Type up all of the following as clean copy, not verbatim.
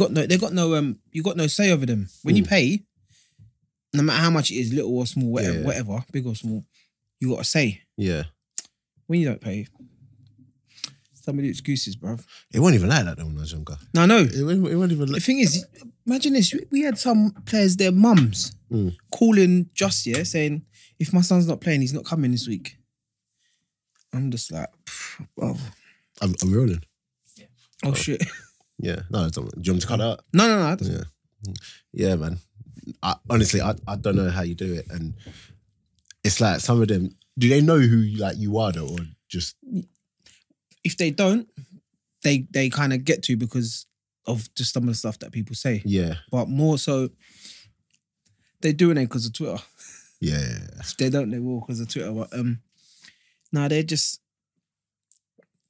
you got no say over them. When you pay, no matter how much it is, little or small, whatever, big or small, you got to say. Yeah. When you don't pay, some of the excuses, bruv. It wasn't even like that though when I was younger. No, no. It wasn't even like... The thing is, imagine this. We had some players, their mums, calling just, saying, if my son's not playing, he's not coming this week. I'm just like, bro. I'm rolling. Yeah. Oh, shit. Yeah. No, do you want me to cut that out? No. Yeah, man. Honestly, I don't know how you do it. And it's like some of them, do they know who you are though, or just... If they don't, they kind of get to because of just some of the stuff that people say. Yeah. But more so, they're doing it because of Twitter. Yeah. If they don't, they will because of Twitter. But no, they're just...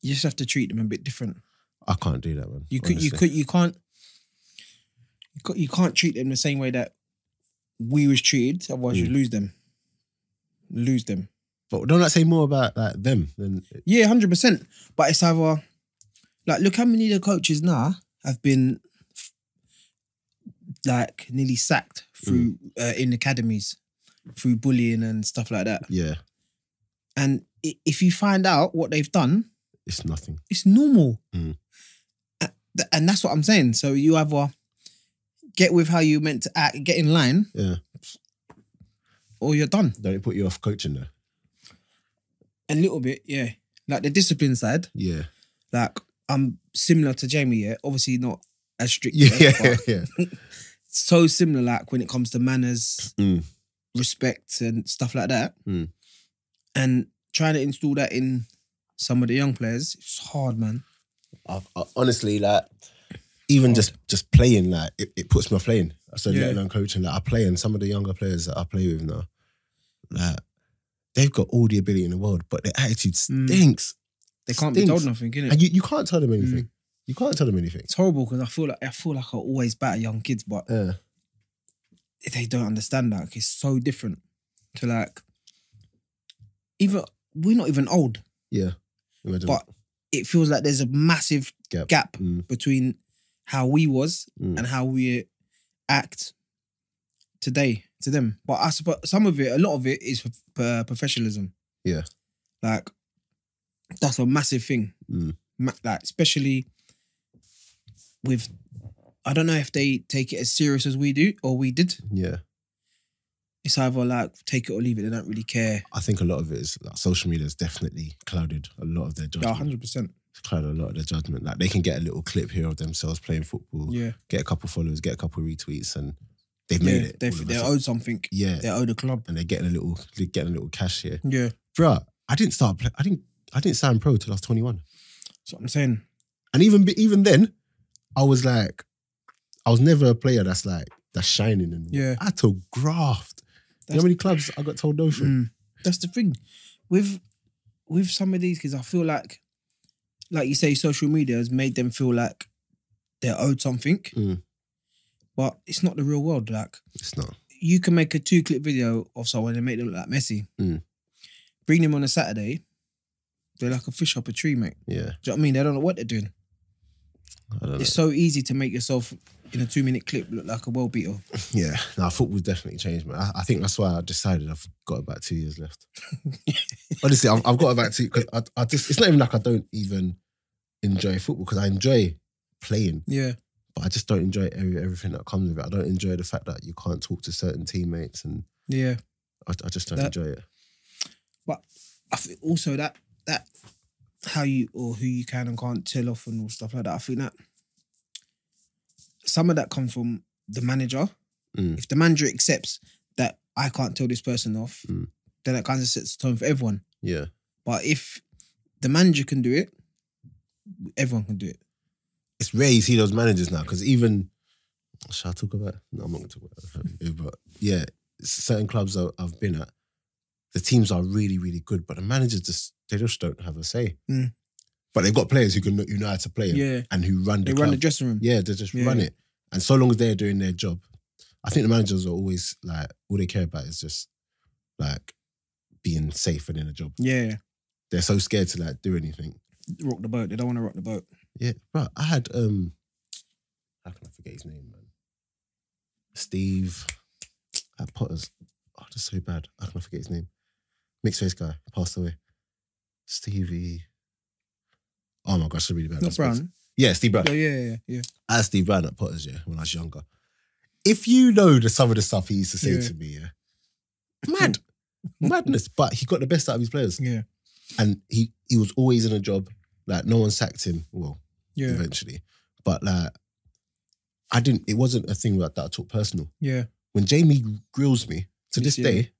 You just have to treat them a bit different. I can't do that, man. You can't treat them the same way that we was treated. Otherwise, you lose them. But don't that say more about them than... Yeah, 100%. But it's either... look how many of the coaches now have been nearly sacked through in academies through bullying and stuff like that. Yeah. And if you find out what they've done... It's nothing. It's normal. And that's what I'm saying. So you either get with how you meant to act, get in line, or you're done. Don't it put you off coaching though? A little bit, yeah. Like the discipline side. Yeah. Like I'm similar to Jamie, yeah. Obviously not as strict. Yeah. So similar, like when it comes to manners, respect and stuff like that. And trying to install that in some of the young players, it's hard, man. I honestly, even just playing, it puts me off playing. I said, let alone coaching. I play, and some of the younger players that I play with now, they've got all the ability in the world, but their attitude stinks. They can't be told nothing, can it? And you can't tell them anything. You can't tell them anything. It's horrible because I feel like I always batter young kids, but they don't understand that. It's so different to even we're not even old. Yeah. Imagine. But it feels like there's a massive gap between how we was and how we act today to them. But I suppose a lot of it is professionalism. Yeah. That's a massive thing. Especially with, I don't know if they take it as serious as we do or we did. Yeah. It's either take it or leave it. They don't really care. I think a lot of it is social media has definitely clouded a lot of their judgment. Yeah, 100%. It's clouded a lot of their judgment. They can get a little clip here of themselves playing football, get a couple followers, get a couple retweets, and they've made it. They're owed something. Yeah, they're owed a club, and they're getting a little cash here. Yeah, bruh, I didn't sign pro till I was 21. That's what I'm saying. And even then, I was never a player that's shining. And I had to graft. You know how many clubs I got told no from? That's the thing. With some of these kids, I feel like you say, social media has made them feel like they're owed something. But it's not the real world. It's not. You can make a 2-clip video of someone and make them look like Messi. Bring them on a Saturday, they're like a fish up a tree, mate. Yeah. Do you know what I mean? They don't know what they're doing. I don't know. It's so easy to make yourself in a 2-minute clip look like a world beater. Yeah. No, football's definitely changed, man. I think that's why I decided I've got about 2 years left. Honestly, I've got about 2, because I just, it's not even like I don't even enjoy football, because I enjoy playing. Yeah. But I just don't enjoy everything that comes with it. I don't enjoy the fact that you can't talk to certain teammates, and I just don't enjoy it. But I think also that how you or who you can and can't tell off and all stuff like that, I think that some of that comes from the manager. If the manager accepts that I can't tell this person off, then that kind of sets the tone for everyone. Yeah. But if the manager can do it, everyone can do it. It's rare you see those managers now, because even... Shall I talk about... No, I'm not going to talk about it. But yeah, certain clubs I've been at, the teams are really, really good, but the managers they just don't have a say. But they've got players who know how to play and who run the club. Run the dressing room. Yeah, they just run it. And so long as they're doing their job, I think the managers are always all they care about is just being safe and in a job. Yeah. They're so scared to do anything. Rock the boat. They don't want to rock the boat. Yeah, bro. I had How can I forget his name, man? Steve at Potters. Oh, that's so bad. How can I forget his name? Mixed race guy, passed away. Stevie. Oh my gosh, that's really bad. Not Brown. Yeah, Steve Brown. Yeah. I had Steve Brown at Potters, when I was younger. If you know some of the stuff he used to say to me, madness. But he got the best out of his players. Yeah. And he was always in a job. Like, no one sacked him. Well, eventually. But like, it wasn't a thing that I took personal. Yeah. When Jamie grills me, to this day,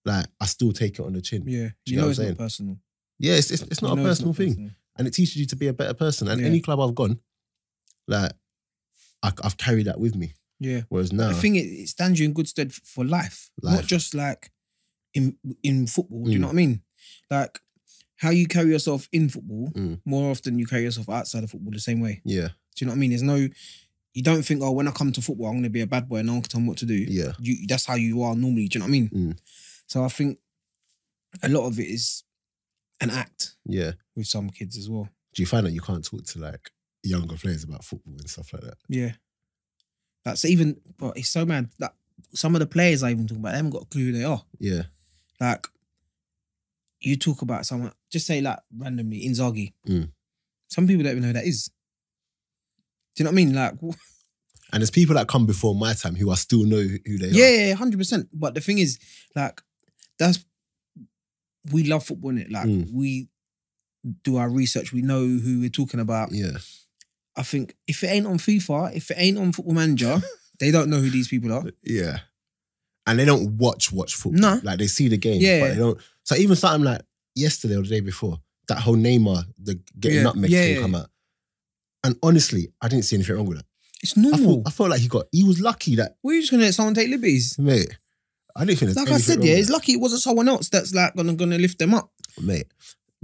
like, I still take it on the chin. Yeah. Do you know what I'm saying? Not personal. Yeah, it's not a personal thing. Personal. And it teaches you to be a better person. And any club I've gone, like, I've carried that with me. Yeah. Whereas now, I think it stands you in good stead for life. Not just like in football. Do you know what I mean? Like, how you carry yourself in football, more often you carry yourself outside of football the same way. Yeah. Do you know what I mean? You don't think, oh, when I come to football, I'm going to be a bad boy and no one can tell me what to do. Yeah. That's how you are normally. Do you know what I mean? So I think a lot of it is an act. Yeah. With some kids as well. Do you find that you can't talk to like younger players about football and stuff like that? Yeah. That's even, but it's so mad that some of the players I even talk about, they haven't got a clue who they are. Yeah. Like, you talk about someone, just say like randomly, Inzaghi. Some people don't even know who that is. Do you know what I mean? Like, and there's people that come before my time who I still know who they are. Yeah, 100%. But the thing is, like, we love football, innit? Like, we do our research, we know who we're talking about. Yeah. I think if it ain't on FIFA, if it ain't on Football Manager, they don't know who these people are. Yeah. And they don't watch football. No. Like, they see the game, but they don't. So even something like yesterday or the day before, that whole Neymar, the getting nutmeg thing come out. And honestly, I didn't see anything wrong with that. It's normal. I felt like he was lucky that... Were you just going to let someone take liberties? Mate, I didn't think there's like I said, it's lucky it wasn't someone else that's like going to lift them up. Mate,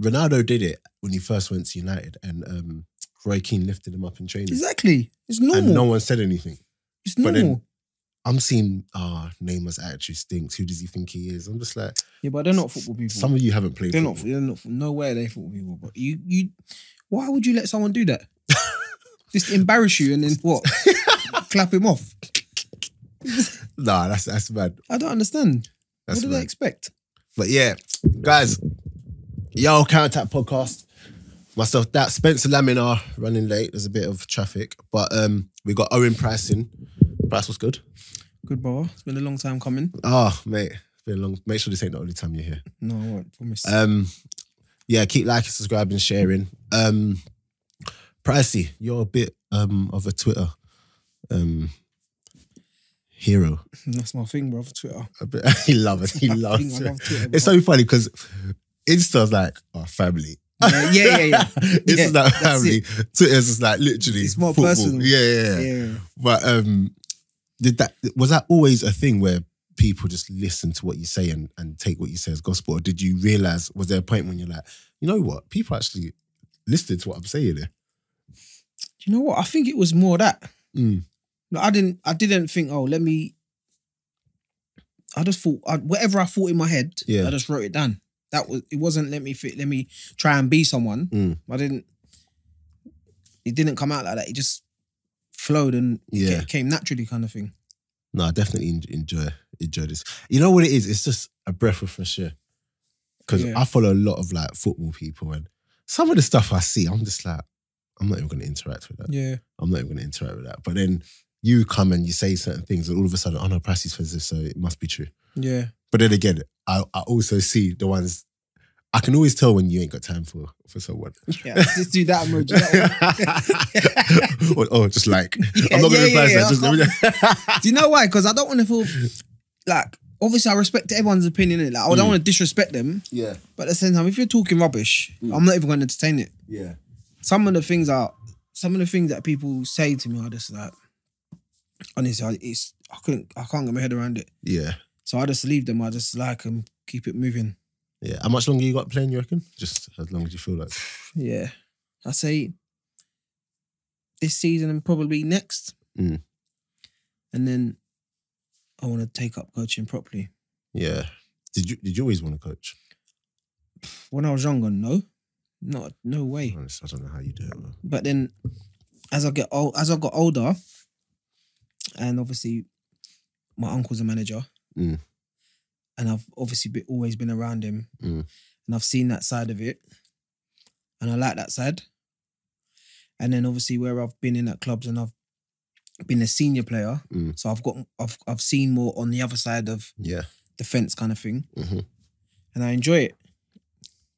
Ronaldo did it when he first went to United and Roy Keane lifted him up in training. Exactly. It's normal. And no one said anything. It's normal. But then I'm seeing, Neymar's attitude stinks. Who does he think he is? I'm just like... Yeah, but they're not football people. Some of you haven't played football. They're not, no way they're football people. But you, why would you let someone do that? Just embarrass you and then what? Clap him off? Nah, that's bad. I don't understand. What do they expect? But yeah, guys, Counterattack podcast. Myself, Daps, Spence and Lamin are running late. There's a bit of traffic. But we got Owen Price in. Price was good. Good, bro. It's been a long time coming. Oh, mate. It's been a long... Make sure this ain't the only time you're here. No, I won't. Promise. Yeah, keep liking, subscribing, sharing. Pricey, you're a bit of a Twitter hero. That's my thing, bro, for Twitter. He loves it. He loves it. Twitter, it's so funny because Insta's like our family. Yeah. It's like family. Twitter's just like literally it's more football. personal. Yeah. But was that always a thing where people just listen to what you say and take what you say as gospel? Or did you realise, was there a point when you're like, you know what, people actually listened to what I'm saying there? You know what? I think it was more that. Like, I didn't think, I just thought, whatever I thought in my head, I just wrote it down. It wasn't let me try and be someone. It didn't come out like that. It just flowed and it came naturally, kind of thing. No, I definitely enjoy this. You know what it is? It's just a breath of fresh air. Because I follow a lot of like football people and some of the stuff I see, I'm just like, I'm not even going to interact with that. Yeah. I'm not even going to interact with that. But then you come and you say certain things and all of a sudden, oh no, Pricey says this, so it must be true. Yeah. But then again, I also see the ones, I can always tell when you ain't got time for someone. Yeah, just do that emoji. Just like, I'm not going to reply to that. Do you know why? Because I don't want to feel like, obviously I respect everyone's opinion. Like, I don't want to disrespect them. Yeah. But at the same time, if you're talking rubbish, I'm not even going to entertain it. Yeah. Some of the things that people say to me are just like, honestly, I can't get my head around it. Yeah. So I just leave them. I just like them, keep it moving. Yeah. How much longer you got playing, you reckon? Just as long as you feel like. Yeah. I say this season and probably next. And then I want to take up coaching properly. Yeah. Did you always want to coach? When I was younger, no. No way. I don't know how you do it, man. But then as I got older, and obviously my uncle's a manager, and I've obviously always been around him, and I've seen that side of it, and I like that side. And then obviously where I've been in at clubs and I've been a senior player, so I've seen more on the other side of the fence kind of thing, and I enjoy it.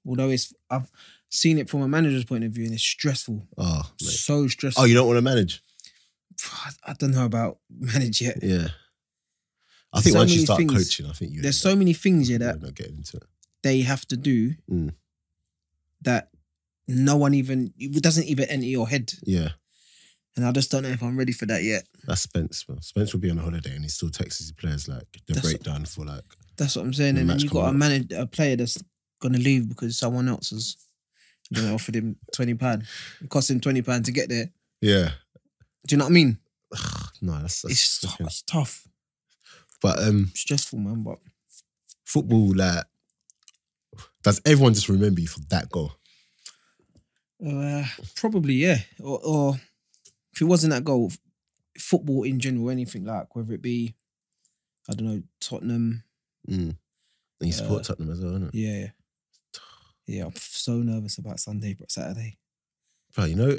Although I've seen it from a manager's point of view, and it's stressful. Oh, mate. So stressful. Oh, you don't want to manage? I don't know about manage yet. Yeah, I think once you start coaching, I think there's so many things that not getting into it. They have to do that no one it doesn't even enter your head. Yeah. And I just don't know if I'm ready for that yet. That's Spence. Well, Spence will be on holiday and he still texts his players like the breakdown for like. That's what I'm saying. And then you got a player that's gonna leave because someone else has offered him £20. It cost him £20 to get there. Yeah. Do you know what I mean? No, it's tough. But stressful, man. But football, like, does everyone just remember you for that goal? Probably, yeah. Or if it wasn't that goal, football in general, anything like, whether it be, I don't know, Tottenham. And you support Tottenham as well, isn't it? Yeah. Yeah, I'm so nervous about Saturday. Bro, you know,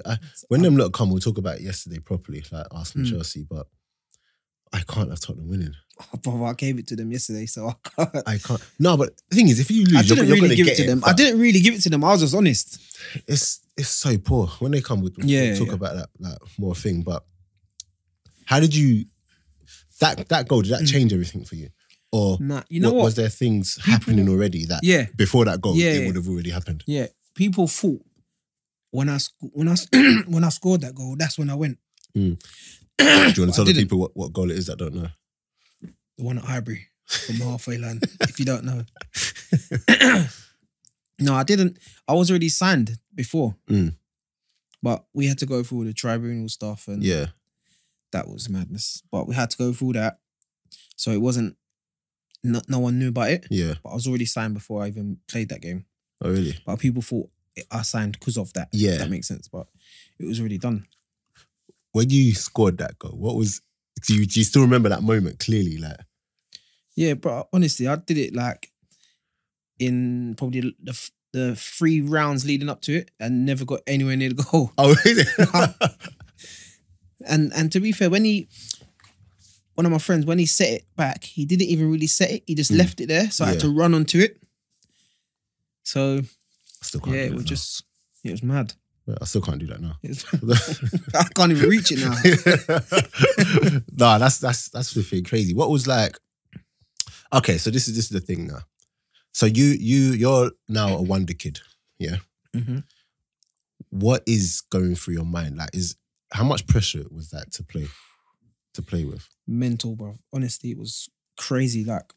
when them lot come, we'll talk about it yesterday properly, like Arsenal, Chelsea, but I can't have Tottenham winning. Oh, brother, I gave it to them yesterday, so I can't. No, but the thing is, if you lose, you're going to give it to them. I didn't really give it to them. I was just honest. It's so poor. When they come, we'll talk about that more thing. But how did you... That goal, did that change everything for you? Or you know what? Was there things happening already that before that goal, it would have already happened? Yeah. People thought when I scored that goal, that's when I went. Do you want to tell the people what goal it is that don't know? The one at Highbury from halfway line, if you don't know. No, I didn't. I was already signed before. But we had to go through the tribunal stuff and that was madness. But we had to go through that. So it wasn't, no one knew about it. Yeah. But I was already signed before I even played that game. Oh, really? But people thought I signed because of that. Yeah. If that makes sense. But it was already done. When you scored that goal, what was... Do you still remember that moment clearly? Like, yeah, but honestly, I did it like in probably the 3 rounds leading up to it and never got anywhere near the goal. Oh, really? And to be fair, one of my friends, when he set it back, he didn't even really set it. He just left it there. So I had to run onto it. So, still can't it was mad. Yeah, I still can't do that now. I can't even reach it now. Nah, that's flipping crazy. What was like? Okay, so this is the thing now. So you're now a wonder kid, yeah. Mm-hmm. What is going through your mind? Like, how much pressure was that to play with? Mental, bro. Honestly, it was crazy. Like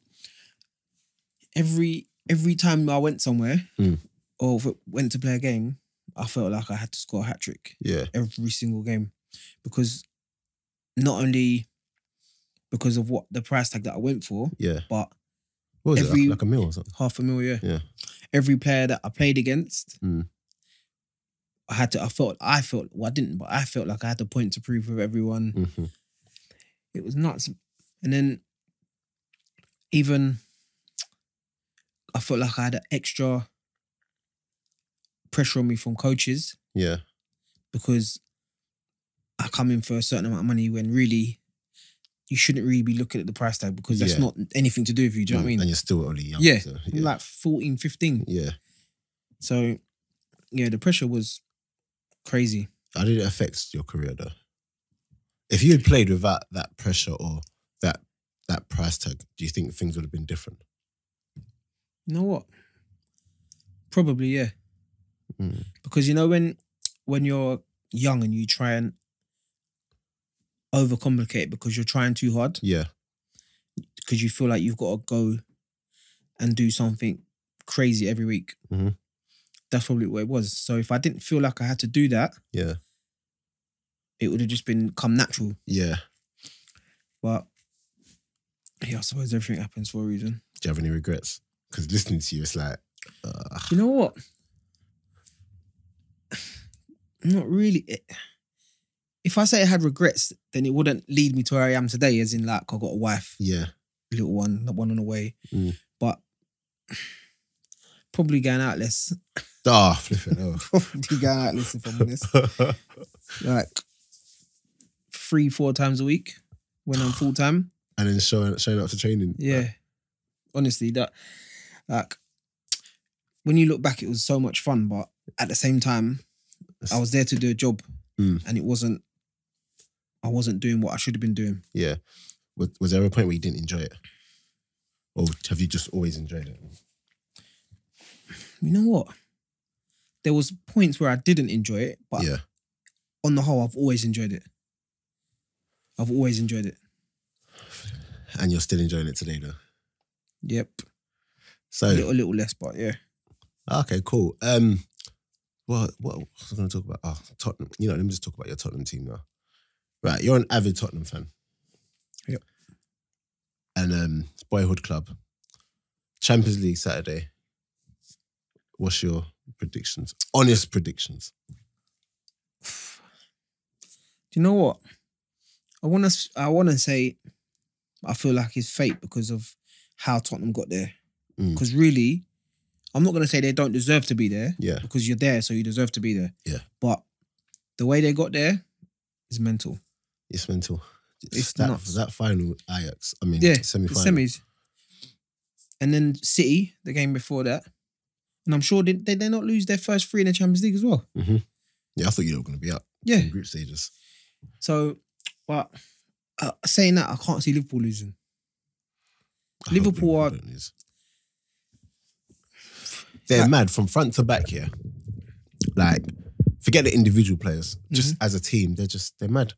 every time I went somewhere or went to play a game, I felt like I had to score a hat-trick. Yeah. Every single game. Because not only because of what the price tag that I went for, but what was it, like $1 million or something? $500,000, yeah. Yeah. Every player that I played against, I felt like I had a point to prove with everyone. Mm-hmm. It was nuts. And then even I felt like I had an extra pressure on me from coaches. Yeah. Because I come in for a certain amount of money when really you shouldn't really be looking at the price tag because that's not anything to do with you. Do you know what I mean? And you're still only young. Yeah. So, I'm like 14, 15. Yeah. So, yeah, the pressure was crazy. How did it affect your career though? If you had played without that pressure or that price tag, do you think things would have been different? You know what? Probably, yeah. Because you know when you're young and you try and overcomplicate because you're trying too hard. Yeah. Because you feel like you've got to go and do something crazy every week. Mm-hmm. That's probably what it was. So if I didn't feel like I had to do that, it would have just come natural. Yeah. But yeah, I suppose everything happens for a reason. Do you have any regrets? Because listening to you, it's like... You know what? Not really. if I say I had regrets, then it wouldn't lead me to where I am today, as in like I got a wife, little one, not one on the way. But probably going out less. Flipping hell. Probably going out less, if I'm honest. Like 3-4 times a week when I'm full time. And then showing up to training. Yeah. Like. Honestly, that like when you look back, it was so much fun, but at the same time, I was there to do a job and I wasn't doing what I should have been doing. Yeah. Was there a point where you didn't enjoy it? Or have you just always enjoyed it? You know what? There was points where I didn't enjoy it, but on the whole, I've always enjoyed it. I've always enjoyed it. And you're still enjoying it today, though? Yep. So a little less, but yeah. Okay, cool. What was I going to talk about? Oh, Tottenham. You know, let me just talk about your Tottenham team now. Right, you're an avid Tottenham fan. Yep. And boyhood club. Champions League Saturday. What's your predictions? Honest predictions. Do you know what? I want to say I feel like it's fate because of how Tottenham got there. Because really, I'm not going to say they don't deserve to be there. Yeah. Because you're there, so you deserve to be there. Yeah. But the way they got there is mental. It's mental. It's nuts. That final Ajax, semi-final. The semis. And then City, the game before that. And I'm sure did they not lose their first 3 in the Champions League as well? Mm-hmm. Yeah, I thought you were going to be up in group stages. So, but saying that, I can't see Liverpool losing. Liverpool are... They're mad from front to back here. Like, forget the individual players. Just as a team, they're mad.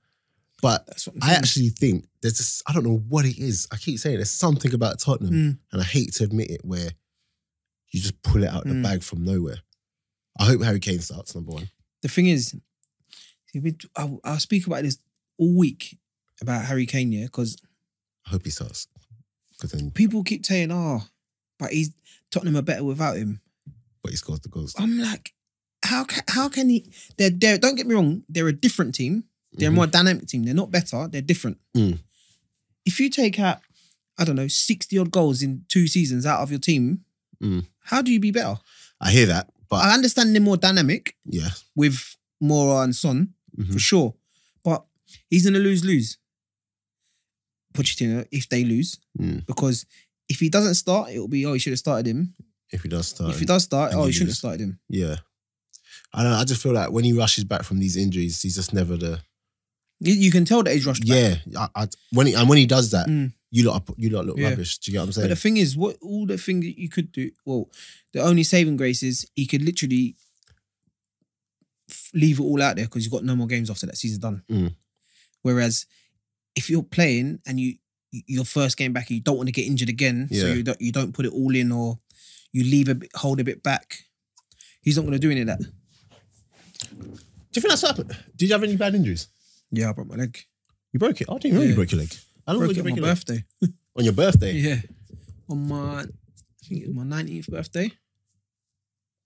But I actually think there's just, I don't know what it is. I keep saying there's something about Tottenham, and I hate to admit it, where you just pull it out the bag from nowhere. I hope Harry Kane starts, number one. The thing is, I'll speak about this all week about Harry Kane, because I hope he starts. Then people keep saying, but Tottenham are better without him. But he scores the goals. I'm like, how can he? They're don't get me wrong, they're a different team. They're a more dynamic team. They're not better. They're different. If you take out, I don't know, 60 odd goals in 2 seasons out of your team, how do you be better? I hear that, but I understand they're more dynamic. Yeah, with Mora and Son for sure, but he's gonna lose. Pochettino, if they lose, because if he doesn't start, it'll be he should have started him. If he does start, he shouldn't have started him. Yeah, I don't know. I just feel like when he rushes back from these injuries, he's just never the. You can tell that he's rushed back. Yeah, when he does that, you lot look rubbish. Do you get what I'm saying? But the thing is, all the thing that you could do, the only saving grace is he could literally leave it all out there because you've got no more games after that season's done. Whereas if you're playing and your first game back, you don't want to get injured again, so you don't put it all in, or you hold a bit back. He's not going to do any of that. Do you think that's happened? Did you have any bad injuries? Yeah, I broke my leg. You broke it? I didn't know you broke your leg. I broke it on my birthday. On your birthday? Yeah. I think it was my 19th birthday.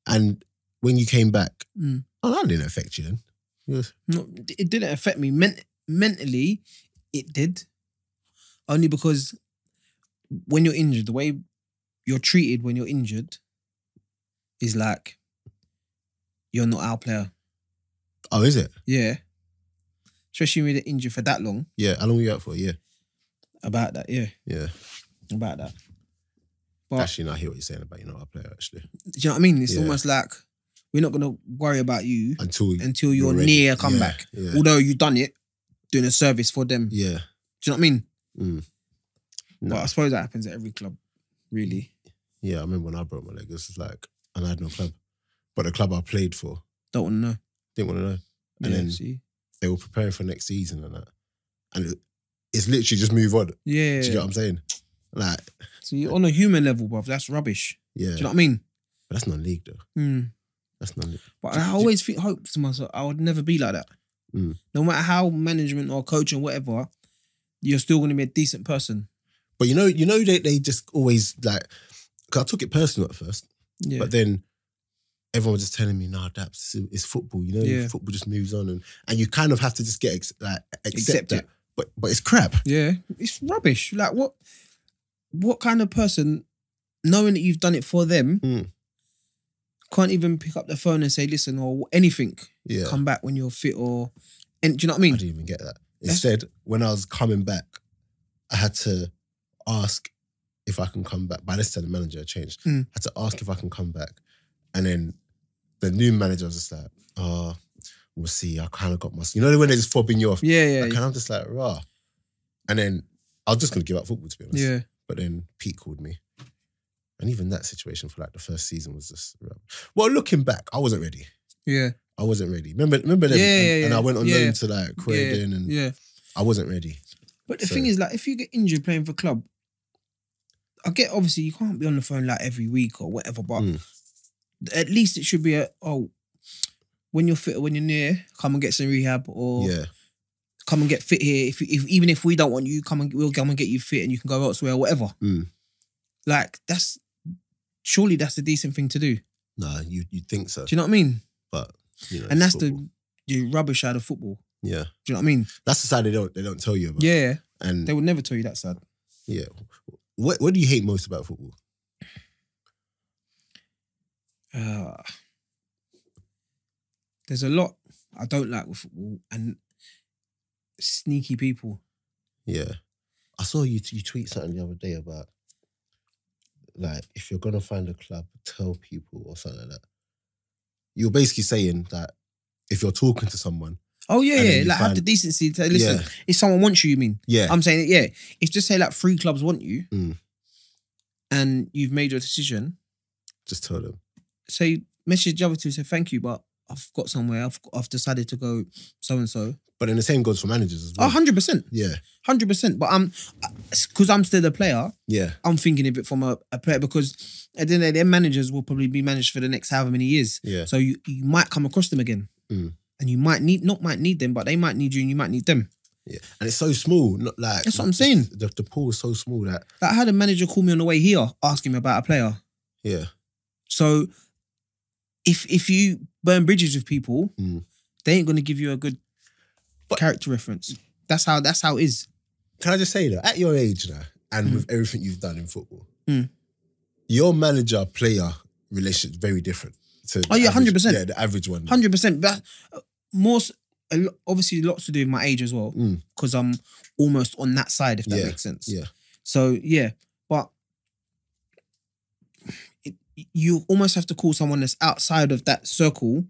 And when you came back, that didn't affect you then? Yes. No, it didn't affect me. Mentally, it did. Only because when you're injured, the way you're treated when you're injured is like you're not our player. Oh, is it? Yeah. Especially when you're injured for that long. Yeah. How long were you out for? Yeah. About that, yeah. Yeah. About that. But actually, I hear what you're saying about you're not our player, actually. Do you know what I mean? It's almost like we're not going to worry about you until you're near a comeback. Yeah. Although you've done it, doing a service for them. Yeah. Do you know what I mean? No. But I suppose that happens at every club, really. Yeah, I remember when I broke my leg, it was like, and I had no club. But the club I played for... Don't want to know. Didn't want to know. And then they were preparing for next season and that. And it's literally just move on. Yeah. Do you get what I'm saying? Like... So you're on a human level, bruv. That's rubbish. Yeah. Do you know what I mean? But that's not league, though. That's not league. But I always hope to myself, I would never be like that. No matter how management or coaching, whatever, you're still going to be a decent person. But you know they just always like... Because I took it personal at first. Yeah. But then everyone was just telling me, "Nah, Daps, it's football. You know, football just moves on, and you kind of have to just get accept that. It. But it's crap. Yeah, it's rubbish. Like what kind of person, knowing that you've done it for them, can't even pick up the phone and say, listen, or anything. Yeah. Come back when you're fit, and do you know what I mean? I didn't even get that. Instead, when I was coming back, I had to ask if I can come back. By this time, the manager had changed. I had to ask if I can come back. And then the new manager was just like, oh, we'll see. I kind of got my... You know when they're just fobbing you off? Yeah. I kind of just like, rah. And then I was just going to give up football, to be honest. Yeah. But then Pete called me. And even that situation for like the first season was just... Well, looking back, I wasn't ready. Yeah. I wasn't ready. Remember them? Yeah. And I went on loan to like Croydon and I wasn't ready. But the thing is, like, if you get injured playing for club, I get, obviously, you can't be on the phone like every week or whatever, but at least it should be when you're fit or when you're near, come and get some rehab, or come and get fit here. Even if we don't want you, we'll come and get you fit and you can go elsewhere or whatever. Like, surely that's a decent thing to do. Nah, you'd think so. Do you know what I mean? But, you know, and that's football. The rubbish side of football. Yeah. Do you know what I mean? That's the side they don't tell you about. Yeah. And they would never tell you that side. Yeah. What do you hate most about football? There's a lot I don't like with football, and sneaky people. Yeah. I saw you tweet something the other day about, like, if you're going to find a club, tell people or something like that. You're basically saying that if you're talking to someone... Oh, yeah. Like, have the decency to listen. If someone wants you mean? Yeah. I'm saying, if just say, like, 3 clubs want you and you've made your decision... Just tell them. Say, message the other 2, say, thank you, but I've got somewhere. I've decided to go so-and-so. But then the same goes for managers as well. 100%. Yeah. 100%. But because I'm still a player, I'm thinking of it from a player, because at the end of the day, their managers will probably be managed for the next however many years. Yeah. So you might come across them again. And you might need them, but they might need you and you might need them. Yeah. And it's so small. Not like... That's what I'm saying. The pool is so small that... Like, I had a manager call me on the way here asking me about a player. Yeah. So if you burn bridges with people, they ain't going to give you a good character reference. That's how it is. Can I just say that at your age now, and with everything you've done in football, your manager-player relationship is very different to 100%. Yeah, the average one. 100%. But obviously lots to do with my age as well, because I'm almost on that side, if that makes sense. Yeah. So, but you almost have to call someone that's outside of that circle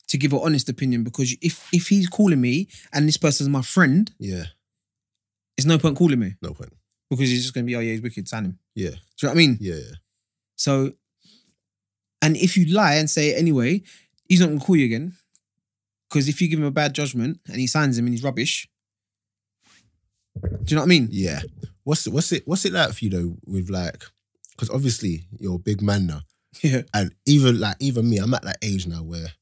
to give an honest opinion, because if he's calling me and this person's my friend, there's no point calling me. No point. Because he's just going to be, oh yeah, he's wicked, sign him. Yeah. Do you know what I mean? Yeah. So, and if you lie and say it anyway, he's not going to call you again. Because if you give him a bad judgment and he signs him and he's rubbish, do you know what I mean? Yeah. What's it like for you though, with like, because obviously you're a big man now. Yeah. And even me, I'm at that age now where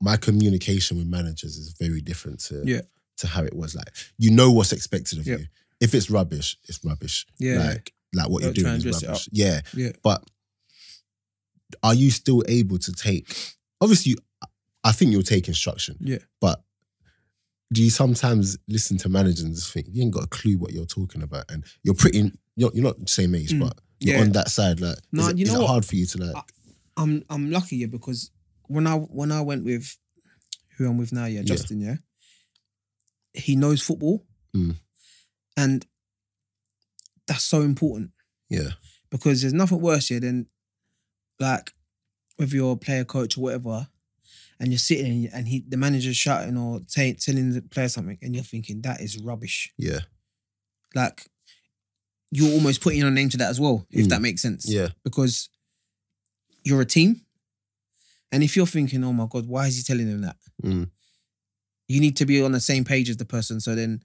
my communication with managers is very different to how it was. Like, you know what's expected of you. If it's rubbish, it's rubbish. Yeah. Like what you're doing is rubbish. Yeah. Yeah. But are you still able to take... Obviously, I think you'll take instruction. Yeah. But do you sometimes listen to managers and just think, you ain't got a clue what you're talking about? And you're not the same age, but you're on that side. Like, no, is it hard for you to like... I'm lucky, because when I went with who I'm with now, Justin, he knows football. And that's so important. Yeah. Because there's nothing worse than, like, whether you're a player, coach or whatever, and you're sitting and the manager's shouting or telling the player something, and you're thinking, that is rubbish. Yeah. Like, you're almost putting your name to that as well, if that makes sense. Yeah. Because you're a team. And if you're thinking, oh my God, why is he telling them that? You need to be on the same page as the person, so then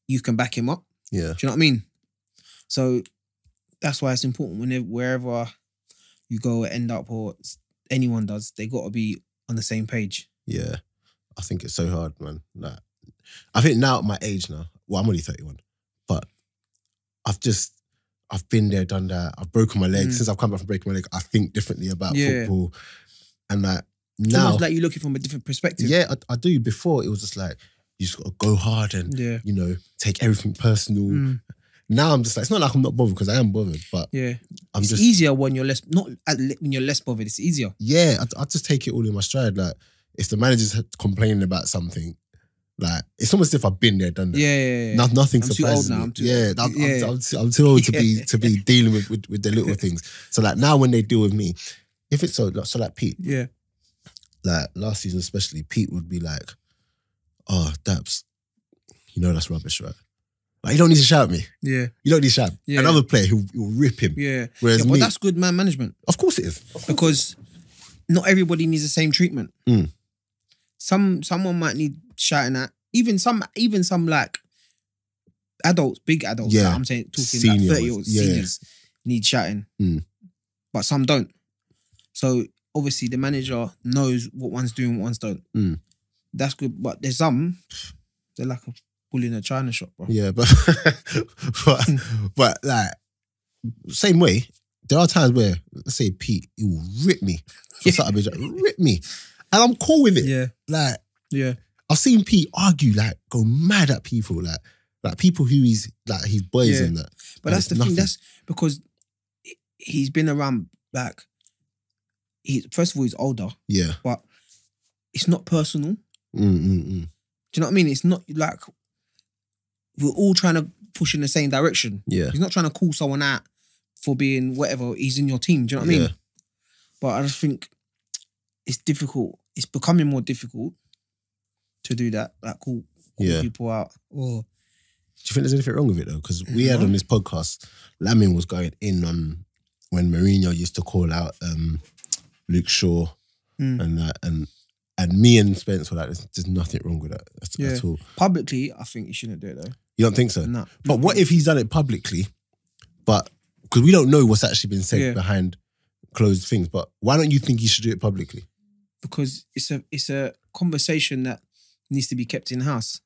you can back him up. Yeah. Do you know what I mean? So that's why it's important wherever you go or end up, or anyone does, they got to be on the same page. Yeah. I think it's so hard, man. Like, I think now at my age now, well, I'm only 31, but I've been there, done that. I've broken my leg. Since I've come back from breaking my leg, I think differently about football. And like now, it's almost like you're looking from a different perspective. Yeah, I do. Before it was just like you just got to go hard and you know, take everything personal. Now I'm just like, it's not like I'm not bothered because I am bothered, but it's easier when you're less when you're less bothered. It's easier. Yeah, I just take it all in my stride. Like if the manager's complaining about something, like it's almost as if I've been there, done that. Yeah. Nothing I'm surprises too old now. me. I'm too old to be dealing with the little things. So like now when they deal with me, if it's so like Pete, like last season especially, Pete would be like, "Oh, Daps, you know that's rubbish, right? Like you don't need to shout at me. Yeah, you don't need to shout. Another player who will rip him. Yeah, whereas but me, that's good man management. Of course it is, because not everybody needs the same treatment. Someone might need shouting at. Even some like adults, big adults. Yeah, like I'm saying talking senior like 30-year-old seniors need shouting, but some don't. So obviously the manager knows what one's doing, what one's don't. That's good, but there's some they're like a bull in a china shop, bro. Yeah, but but like same way, there are times where let's say Pete, he will rip me, rip me, and I'm cool with it. Yeah, like I've seen Pete argue, like go mad at people, like people who he's like his boys and that. But that's the thing. That's because he's been around. Like, first of all, he's older. Yeah, but it's not personal. Do you know what I mean? It's not like we're all trying to push in the same direction. Yeah, he's not trying to call someone out for being whatever. He's in your team. Do you know what I mean? But I just think it's difficult. It's becoming more difficult to do that, like call people out. Or do you think there's anything wrong with it though? Because we had on this podcast, Lamin was going in on when Mourinho used to call out Luke Shaw and that, and me and Spence were like, there's nothing wrong with that at all. Publicly, I think you shouldn't do it though. You don't think so? No. But what if he's done it publicly? But because we don't know what's actually been said behind closed things. But why don't you think he should do it publicly? Because it's a conversation that needs to be kept in house.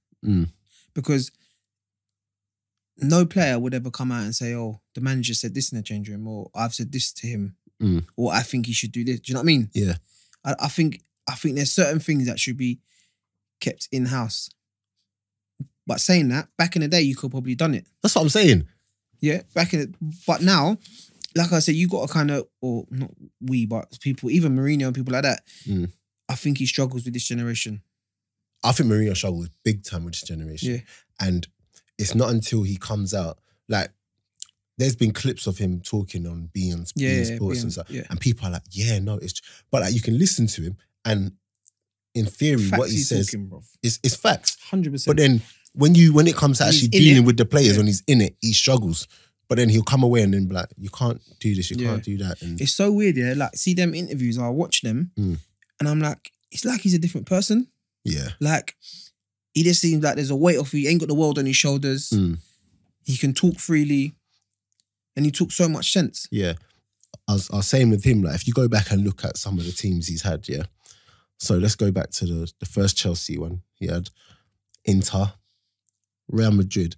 Because no player would ever come out and say, "Oh, the manager said this in the change room," or "I've said this to him," or "I think he should do this." Do you know what I mean? Yeah. I think there's certain things that should be kept in house. But saying that, back in the day, you could probably done it. That's what I'm saying. Yeah, but now, like I said, you got to kind of, or not we, but people, even Mourinho and people like that. I think he struggles with this generation. I think Mourinho struggles big time with this generation. Yeah. And it's not until he comes out, like, there's been clips of him talking on being sports and stuff. Yeah. And people are like, no, it's... But like, you can listen to him and in theory, facts what he says is facts. 100%. But then when it comes to actually dealing with the players, when he's in it, he struggles. But then he'll come away and then be like, you can't do this, you can't do that. And it's so weird, like, see them interviews, I watch them and I'm like, it's like he's a different person. Yeah. Like, he just seems like there's a weight off. He ain't got the world on his shoulders. He can talk freely. And he talks so much sense. Yeah. I was saying with him, like, if you go back and look at some of the teams he's had, So let's go back to the first Chelsea one. He had Inter, Real Madrid.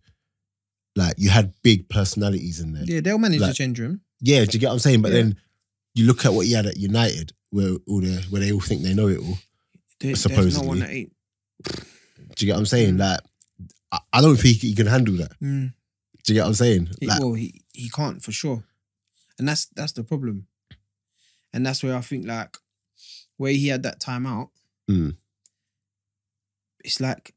Like, you had big personalities in there. Yeah, they'll manage the change room. Yeah, do you get what I'm saying? But then you look at what he had at United, where they all think they know it all. Supposedly. There's no one that ain't. Do you get what I'm saying? Like, I don't think he can handle that. Do you get what I'm saying? He can't for sure. And that's the problem. And that's where I think, like, where he had that time out, it's like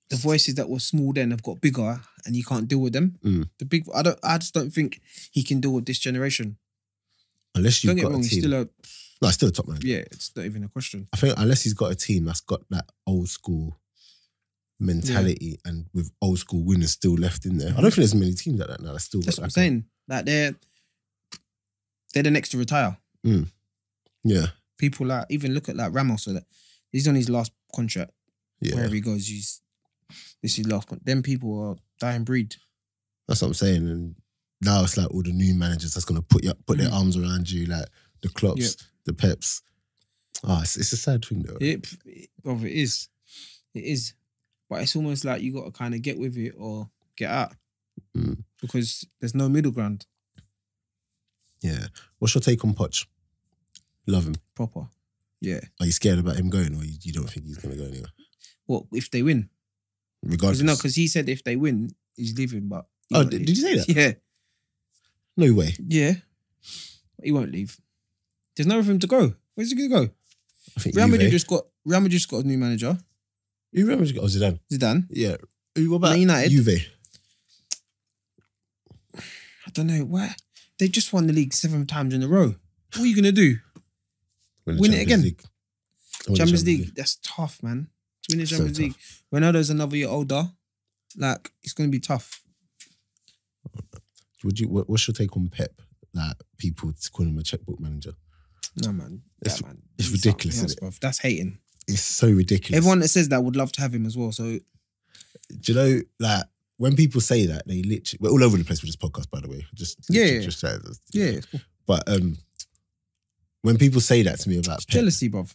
the voices that were small then have got bigger and you can't deal with them. I just don't think he can deal with this generation. Unless you've got a team. He's still a top man. Yeah, it's not even a question. I think unless he's got a team that's got that old school mentality and with old school winners still left in there. I don't think there's many teams like that now. That's what I'm saying. Like, they're the next to retire. Yeah. People like, even look at like Ramos, so that he's on his last contract. Yeah. Wherever he goes, this is last contract. Then people are dying breed. That's what I'm saying. And now it's like all the new managers that's gonna put their arms around you, like the Klopps, the Peps. It's a sad thing though. It is. It is. But it's almost like you got to kind of get with it or get out. because there's no middle ground. Yeah. What's your take on Poch? Love him. Proper. Yeah. Are you scared about him going, or you don't think he's going to go anywhere? What, if they win? Regardless. No, because he said if they win, he's leaving, but... Did you say that? Yeah. No way. Yeah. He won't leave. There's nowhere for him to go. Where's he going to go? I think Real Madrid just got a new manager. Who Real Madrid got? Oh, Zidane. Zidane. Yeah. What about Man United? Juve? I don't know. Where? They just won the league 7 times in a row. What are you going to do? Win it again? Champions League. That's tough, man. To win the Champions League. Ronaldo's another year older. Like, it's going to be tough. What's your take on Pep? Like, people call him a checkbook manager. No, man. It's ridiculous, isn't it? Bruv. That's hating. It's so ridiculous. Everyone that says that would love to have him as well. So, do you know, like, when people say that, they literally... We're all over the place with this podcast, by the way. Yeah. But when people say that to me about Pep... Jealousy, bruv.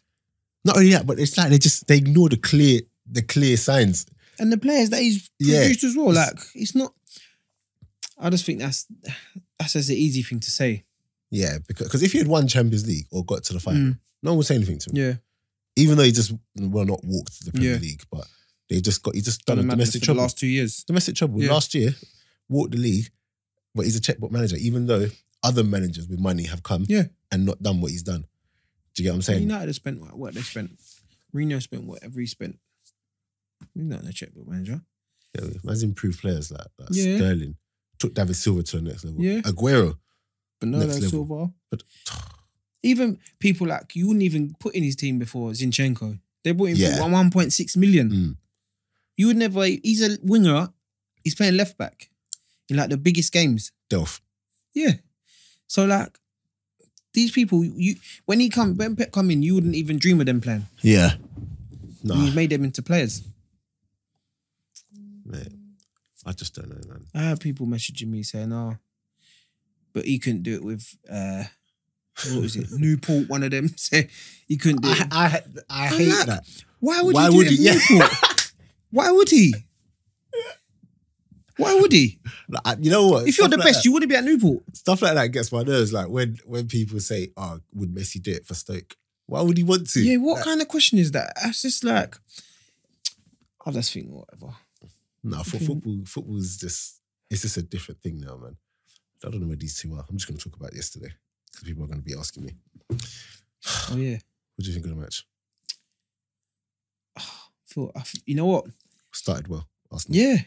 Not only that, but it's like they ignore the clear signs. And the players that he's produced as well. Like, it's not... I just think that's just an easy thing to say. Yeah, because if he had won Champions League or got to the final, no one would say anything to him. Yeah. Even though he just, not walked to the Premier League, but he just done a domestic trouble. The last 2 years. Domestic trouble. Yeah. Last year, walked the league, but he's a checkbook manager, even though other managers with money have come and not done what he's done. Do you get what I'm saying? United have spent what they spent. Mourinho spent whatever he spent. He's not a checkbook manager. Yeah, man's improved players like Sterling. Took David Silva to the next level. Yeah. Aguero. Bernardo Silva. But even people like, you wouldn't even put in his team before Zinchenko. They bought him for 1.6 million. You would never... He's a winger. He's playing left back in like the biggest games. Delph. Yeah. So like, these people, when Pep come in, you wouldn't even dream of them playing. Yeah. No. He's made them into players. Mate, I just don't know, man. I have people messaging me saying, but he couldn't do it with... what was it? Newport, one of them. Say he couldn't do it. I hate like, that. Why would he do it with Newport? Why would he? Why would he? Like, you know what? If you're the best, you wouldn't be at Newport. Stuff like that gets my nerves. Like when people say, would Messi do it for Stoke? Why would he want to? Yeah, what kind of question is that? That's just like... I just think whatever. No, football's just... It's just a different thing now, man. I don't know where these two are. I'm just going to talk about it yesterday. Because people are going to be asking me. Oh, yeah. What do you think of the match? You know what? Started well, Arsenal. Yeah.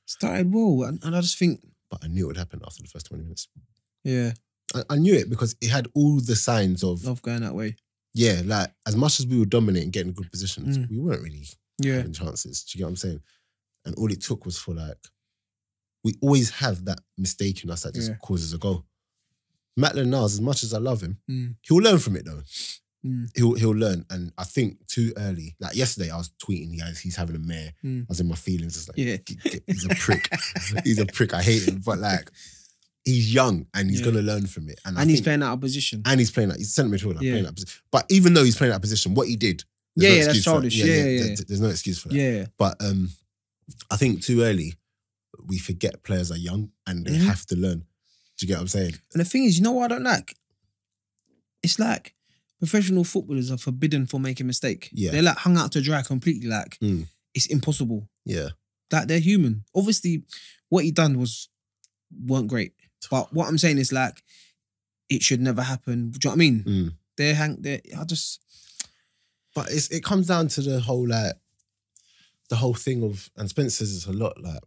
Started well. And I just think... But I knew it would happen after the first 20 minutes. Yeah. I knew it because it had all the signs of going that way. Yeah, like as much as we were dominating, getting good positions, we weren't really having chances. Do you get what I'm saying? And all it took was for like... We always have that mistake in us that just causes a goal. Maitland Niles, as much as I love him, he'll learn from it though. He'll learn. And I think too early, like yesterday I was tweeting, he's having a mare. I was in my feelings. It's like, he's a prick. He's a prick. I hate him. But like, he's young and he's going to learn from it. And he's playing out of position. And he's playing he's centre midfielder, playing out of position. But even though he's playing out of position, what he did, that's childish. There's no excuse for that. Yeah. But I think too early, we forget players are young and they have to learn. Do you get what I'm saying? And the thing is, you know what I don't like? It's like professional footballers are forbidden for making a mistake. Yeah. They're like hung out to dry completely. Like, it's impossible. Yeah. Like, they're human. Obviously, what he done weren't great. But what I'm saying is like, it should never happen. Do you know what I mean? But it comes down to the whole thing of, and Spence says this a lot, like,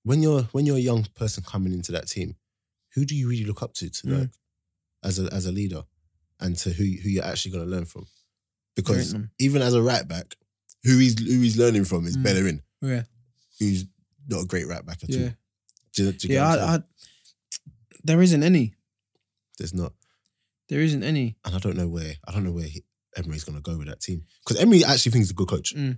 when you're a young person coming into that team, who do you really look up to like, as a leader, and to who you're actually going to learn from? Because even as a right back, who he's learning from is Bellerin. Yeah, who's not a great right back at all. Do you get what I'm saying? There isn't any. There's not. There isn't any, and I don't know where Emery's going to go with that team, because Emery actually thinks he's a good coach. I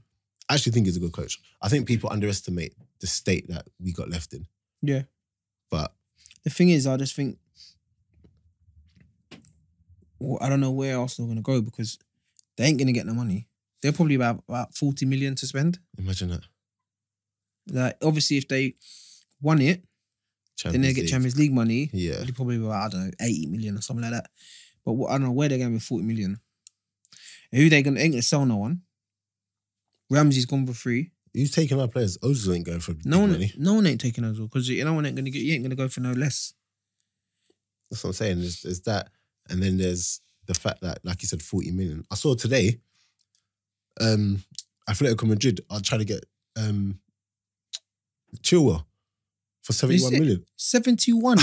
actually think he's a good coach. I think people underestimate the state that we got left in. Yeah, but the thing is, I just think, I don't know where Arsenal are going to go, because they ain't going to get the money. They're probably about 40 million to spend. Imagine that. Like, obviously, if they won it, then they get League. Champions League money. Yeah. They probably were, I don't know, 80 million or something like that. But I don't know where they're going with 40 million. And who they ain't going to sell no one. Ramsey's gone for free. Who's taking our players? Ozil ain't going for money. No one ain't taking Ozil because you ain't going to go for no less. That's what I'm saying. There's that. And then there's the fact that, like you said, 40 million. I saw today, Atletico Madrid are trying to get Chilwell for 71 million. 71?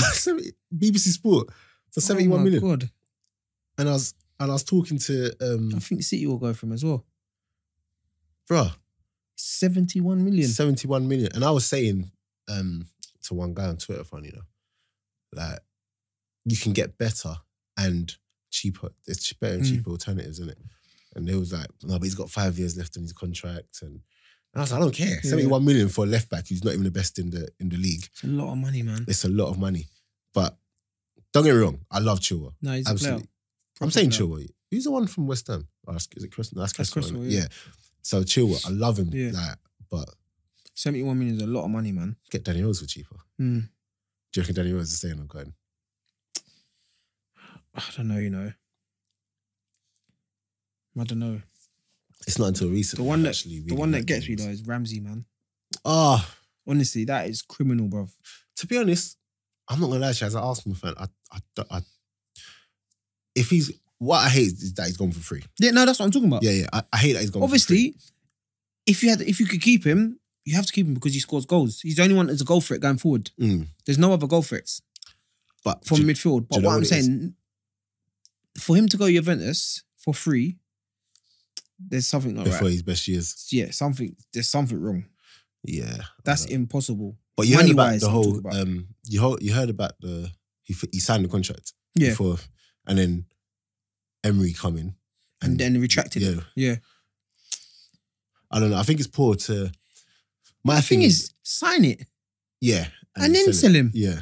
BBC Sport for 71 million. God. And I was talking to... I think City will go for him as well. Bruh. 71 million. 71 million. And I was saying to one guy on Twitter, funny enough, like, you can get better and cheaper. There's better and cheaper alternatives, isn't it? And they was like, no, but he's got 5 years left on his contract. And I was like, I don't care. 71 million for a left back who's not even the best in the league. It's a lot of money, man. It's a lot of money. But don't get me wrong, I love Chilwell. No, he's absolutely. A player. I'm saying Chilwell. Who's the one from West Ham? Oh, is it Crystal? That's Crystal. Yeah. So Chilwell, I love him. Yeah. Like, but 71 million is a lot of money, man. Get Danny Rose for cheaper. Do you reckon Danny Rose is staying or going? I don't know, you know. I don't know. It's not until recently. The one that gets me though is Ramsey, man. Ah, honestly, that is criminal, bruv. To be honest, I'm not gonna lie to you. As an Arsenal fan, if he's what I hate is that he's gone for free. Yeah, no, that's what I'm talking about. Yeah. I hate that he's gone. Obviously, for free. if you could keep him, you have to keep him because he scores goals. He's the only one that's a goal threat going forward. There's no other goal threats, but from midfield. But what I'm saying, for him to go Juventus for free, there's something not right. Before his best years. Yeah, there's something wrong. Yeah. That's impossible. But you heard about the whole, you heard about he signed the contract before, and then Emery coming. And then retracted it. Yeah. I don't know. I think it's poor to... My thing is, sign it. Yeah. And then sell him. Yeah.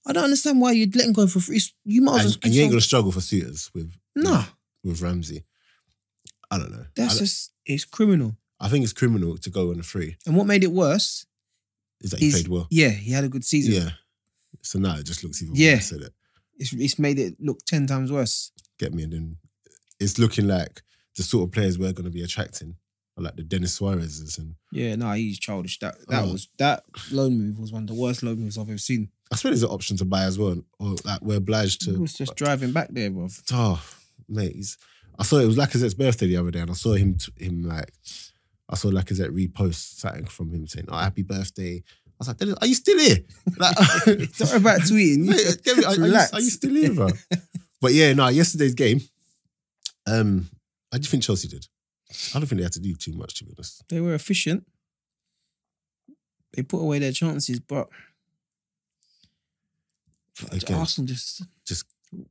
I don't understand why you'd let him go for free. You might as well... And you ain't going to struggle for suitors with Ramsey. I don't know. It's criminal. I think it's criminal to go on a free. And what made it worse... is that he played well. Yeah, he had a good season. Yeah. So now it just looks even worse. It's made it look 10 times worse. Get me? And then it's looking like the sort of players we're going to be attracting are like the Dennis Suarez's. And yeah, no, he's childish. That loan move was one of the worst loan moves I've ever seen. I swear there's an option to buy as well. Or like we're obliged to... He was just driving back there, bro. Oh, mate. I saw it was Lacazette's birthday the other day and I saw him like... I saw Lacazette repost something from him saying, "Oh, happy birthday." I was like, "Dennis, are you still here?" Like, sorry about tweeting. Are you still here, bro? But yeah, no, yesterday's game, how do you think Chelsea did? I don't think they had to do too much, to be honest. They were efficient. They put away their chances, but again, Arsenal just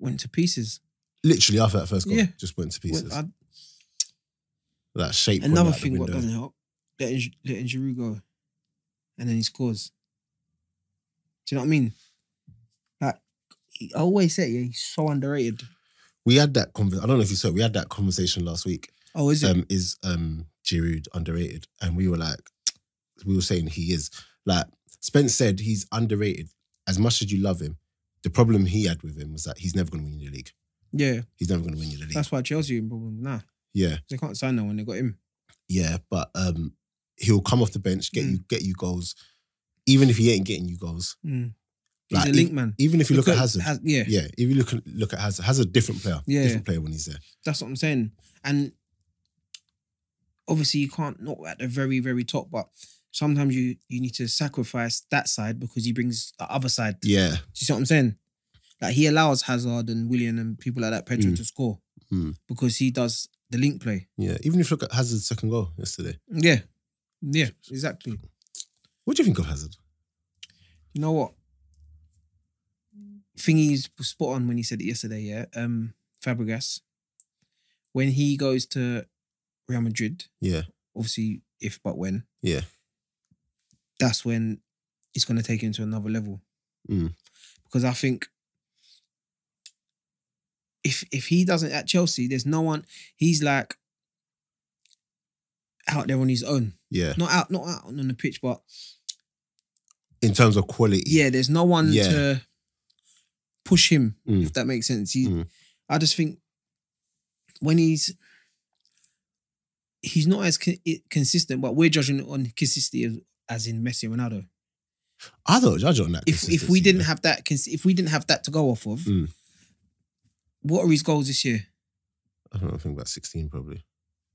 went to pieces. Literally after that first goal, just went to pieces. That shape. Another thing what doesn't help, letting Giroud go. And then he scores. Do you know what I mean? Like, I always say, he's so underrated. We had that conversation. I don't know if you saw it. We had that conversation last week. Oh, is it? Is Giroud underrated? And we were saying he is. Like, Spence said he's underrated. As much as you love him, the problem he had with him was that he's never going to win you the league. Yeah. He's never going to win you the league. That's why Chelsea are in problems now. Yeah. They can't sign no one. They got him. Yeah, but he'll come off the bench, get you goals, even if he ain't getting you goals. He's a link man. Even if you look at Hazard, if you look at Hazard, Hazard's a different player, different player when he's there. That's what I'm saying. And obviously you can't not at the very, very top, but sometimes you need to sacrifice that side because he brings the other side. Yeah. Do you see what I'm saying? Like he allows Hazard and Willian and people like that, Pedro, to score because he does the link play. Yeah, even if you look at Hazard's second goal yesterday. Yeah, exactly. What do you think of Hazard? You know what? Thingy's spot on when he said it yesterday, yeah? Fabregas. When he goes to Real Madrid, obviously, if but when, that's when it's going to take him to another level. Because I think if he doesn't at Chelsea, there's no one. He's like out there on his own. Yeah, not out on the pitch, but In terms of quality. Yeah, there's no one to push him, if that makes sense. I just think when he's not as consistent, but we're judging it on consistency as in Messi and Ronaldo. I don't judge on that. If we didn't have that, to go off of, what are his goals this year? I don't know. I think about 16 probably.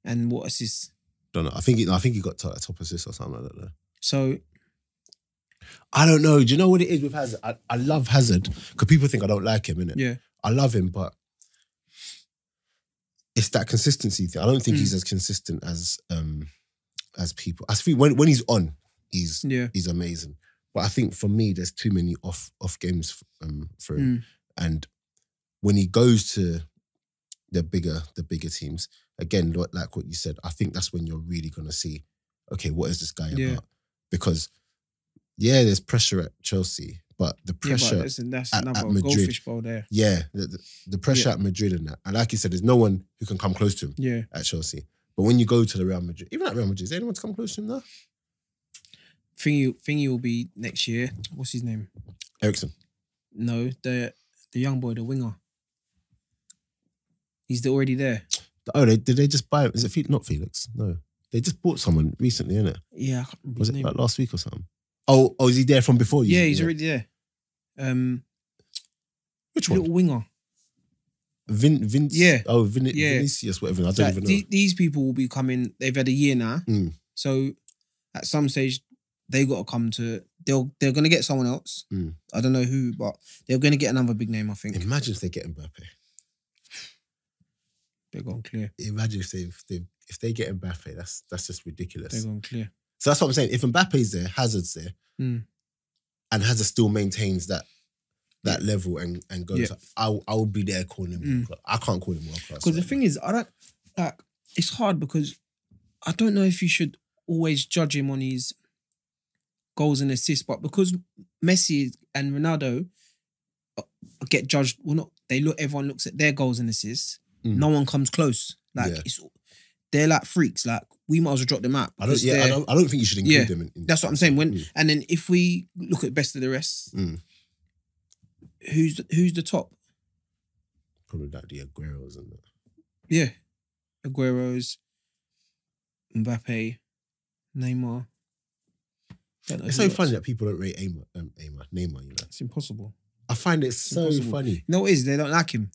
And what assists? Don't know. I think he got top assist or something like that. Though. So I don't know. Do you know what it is with Hazard? I love Hazard because people think I don't like him, innit? Yeah. I love him, but it's that consistency thing. I don't think he's as consistent as people. I think when he's on, he's amazing. But I think for me, there's too many off games for him. And when he goes to the bigger teams, again, like what you said, I think that's when you're really gonna see, okay, what is this guy about? Because there's pressure at Chelsea, but the pressure that's at another Madrid, goldfish bowl there. Yeah, the pressure at Madrid and that. And like you said, there's no one who can come close to him at Chelsea. But when you go to the Real Madrid, even at Real Madrid, is there anyone to come close to him now? Thingy will be next year. What's his name? Ericsson. No, the young boy, the winger. He's already there. Oh, did they just buy him? Is it not Felix? No. They just bought someone recently, innit? Yeah, I can't remember Was his it name. like last week or something? Oh, is he there from before you? Yeah, he's already there. Which one? Little winger. Vince? Yeah. Oh, Vinicius, whatever. I don't even know. These people will be coming, they've had a year now. So at some stage, they got to come to, they're going to get someone else. I don't know who, but they're going to get another big name, I think. Imagine if they get Mbappe. They're going clear. Imagine if they get Mbappe, that's just ridiculous. They're going clear. So that's what I'm saying. If Mbappe's there, Hazard's there, and Hazard still maintains that level and goes, I will be there calling him world class. I can't call him world class. Because the thing is, I don't like. It's hard because I don't know if you should always judge him on his goals and assists, but because Messi and Ronaldo get judged, everyone looks at their goals and assists. No one comes close. Like they're like freaks. Like we might as well drop them out. I don't think you should include them. That's what I'm saying. And then if we look at best of the rest, who's the top? Probably like the Agueros and that. Yeah, Agueros, Mbappe, Neymar. It's so funny that people don't rate Neymar. You know, it's impossible. I find it so funny. No, it is. They don't like him.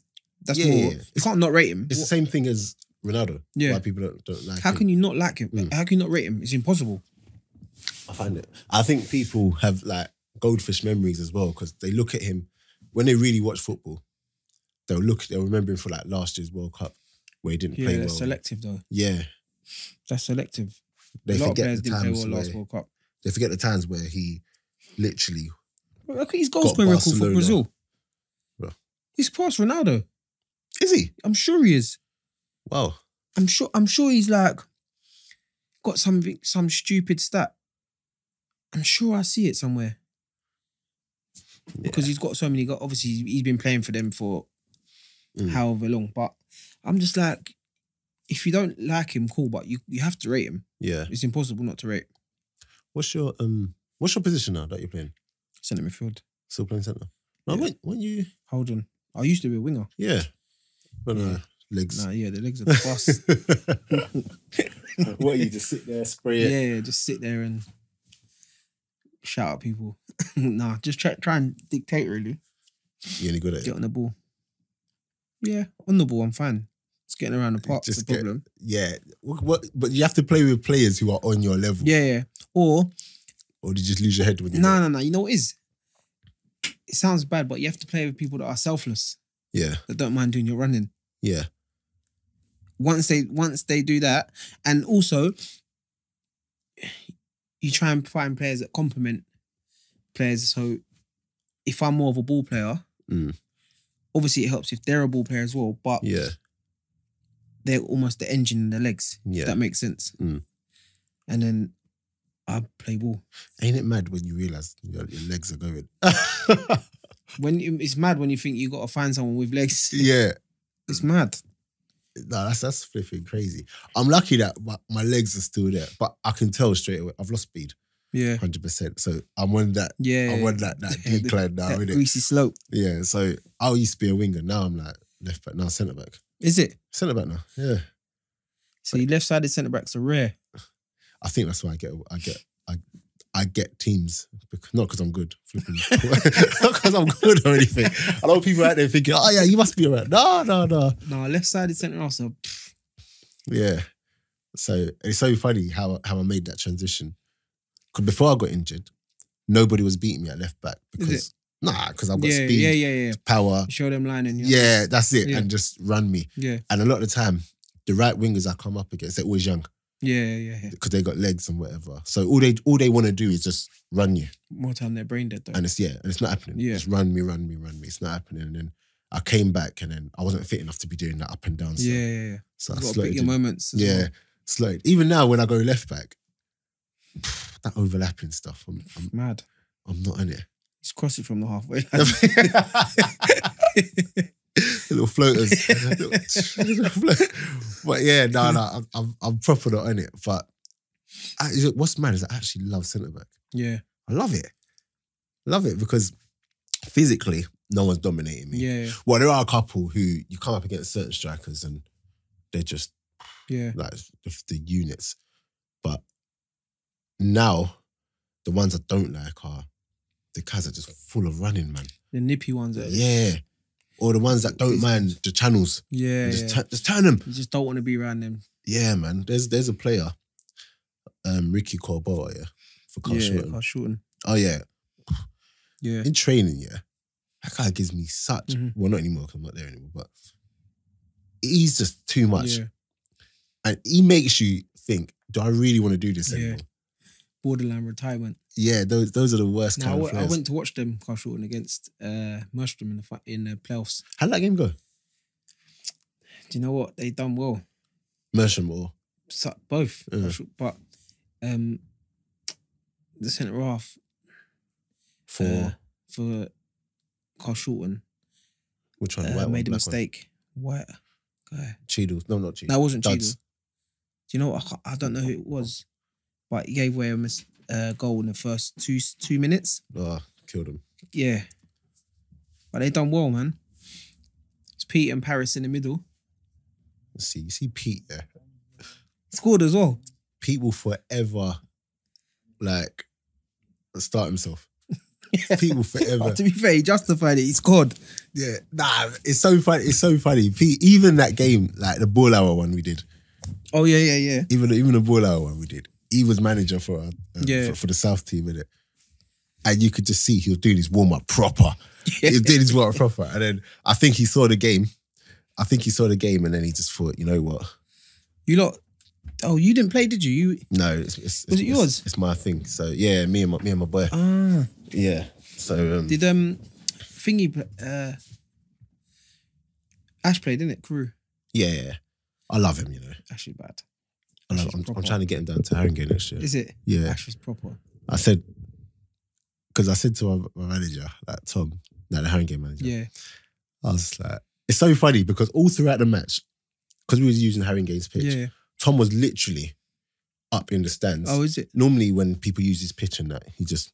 That's more. Yeah. You can't not rate him. It's the same thing as Ronaldo. Yeah. Why people don't like him. How can you not like him? How can you not rate him? It's impossible. I find it. I think people have like goldfish memories as well because they look at him when they really watch football. They'll remember him for like last year's World Cup where he didn't play well. Yeah, that's selective though. Yeah. That's selective. They a lot of forget players the didn't play times well last World Cup. They forget the times where he literally. Look at his goal scoring record for Brazil. Bro. He's past Ronaldo. Is he? I'm sure he is. Wow. I'm sure he's like got some stupid stat. I'm sure I see it somewhere. Because he's got so many. Obviously, he's been playing for them for however long. But I'm just like, if you don't like him, cool. But you have to rate him. Yeah, it's impossible not to rate. What's your position now that you're playing? Centre midfield. Still playing centre. No, when you hold on. I used to be a winger. Yeah, but legs. Nah, yeah, the legs are the bus. What, you just sit there, spray it? Yeah, just sit there and shout at people. Nah, just try and dictate, really. You ain't good at it? Get on the ball. Yeah, on the ball, I'm fine. It's getting around the park, is the problem. Yeah. But you have to play with players who are on your level. Yeah. Or do you just lose your head when you No. You know what it is? It sounds bad, but you have to play with people that are selfless. Yeah. That don't mind doing your running. Yeah. Once they do that, and also you try and find players that complement players. So if I'm more of a ball player, obviously it helps if they're a ball player as well, but they're almost the engine in their legs, if that makes sense. And then I play ball. Ain't it mad when you realise your legs are going? It's mad when you think you got to find someone with legs. Yeah. It's mad. No, that's flipping crazy. I'm lucky that my legs are still there, but I can tell straight away I've lost speed. Yeah. 100%. So I'm on that. Yeah. I'm on that decline now, that innit? greasy slope. Yeah. So I used to be a winger. Now I'm like left back. Now centre back. Is it? Centre back now. Yeah. So left-sided centre backs are rare. I think that's why I get teams, not because I'm good, flipping. Not because I'm good or anything. A lot of people out there thinking, oh yeah, you must be alright. No. No, left-sided centre also. Yeah. So it's so funny how I made that transition. Because before I got injured, nobody was beating me at left back because I've got speed, power. Show them line and that's it, and just run me. Yeah. And a lot of the time, the right wingers I come up against, they're always young. Yeah. Because they got legs and whatever. So all they want to do is just run you. More time they're brain dead though. And it's not happening. Yeah. Just run me. It's not happening. And then I came back and then I wasn't fit enough to be doing that up and down. Yeah. So you I got slowed to pick your moments as well. Slowed. Even now when I go left back, that overlapping stuff, I'm mad. I'm not in it. Just cross it from the halfway. Little floaters. But yeah, no, I'm proper not in it. But what's mad is I actually love centre back. Yeah. I love it. Because physically, no one's dominating me. Yeah. Well, there are a couple who you come up against certain strikers and they're just like the units. But now, the ones I don't like are the guys that are just full of running, man. The nippy ones. Or the ones that don't mind the channels. Yeah. Just turn them. You just don't want to be around them. Yeah, man. There's a player, Ricky Corboa, for Carl Shorten. Carl Shorten. Oh, yeah. Yeah. In training, that guy gives me such... Well, not anymore because I'm not there anymore, but he's just too much. Yeah. And he makes you think, do I really want to do this anymore? Borderline retirement. Yeah, those are the worst kind of players. I went to watch them, Carl Shorten, against Merstrom in the playoffs. How did that game go? Do you know what? They done well. Mersham or? Both. But the centre half for Carl Shorten. Which one? Made a mistake. White guy. Cheadle. No, not Cheadle. No, it wasn't Duds. Cheadle. Do you know what? I don't know who it was. But he gave away a goal in the first two minutes. Oh, killed him. Yeah. But they done well, man. It's Pete and Paris in the middle. Let's see. You see Pete, Scored as well. Pete will forever, start himself. Pete will forever. To be fair, he justified it. He scored. Yeah. Nah, it's so funny. It's so funny. Pete, even that game, the ball hour one we did. Oh, yeah. Even the ball hour one we did. He was manager for the South team, innit? And you could just see he was doing his warm-up proper. He was doing his warm-up proper. And then I think he saw the game. And then he just thought, you know what? You lot... Oh, you didn't play, did you? No. Was it yours? It's my thing. So, yeah, me and my boy. Ah. Yeah. So... Did Thingy... Ash played, didn't it? Crew. Yeah. I love him, you know. Ash is bad. I'm trying to get him down to Haringey next year. Is it? Yeah. Ash is proper. I said to my manager, Tom, the Haringey manager. Yeah. I was like, it's so funny because all throughout the match, because we was using Haringey's pitch, Tom was literally up in the stands. Oh, is it? Normally when people use his pitch and that, he's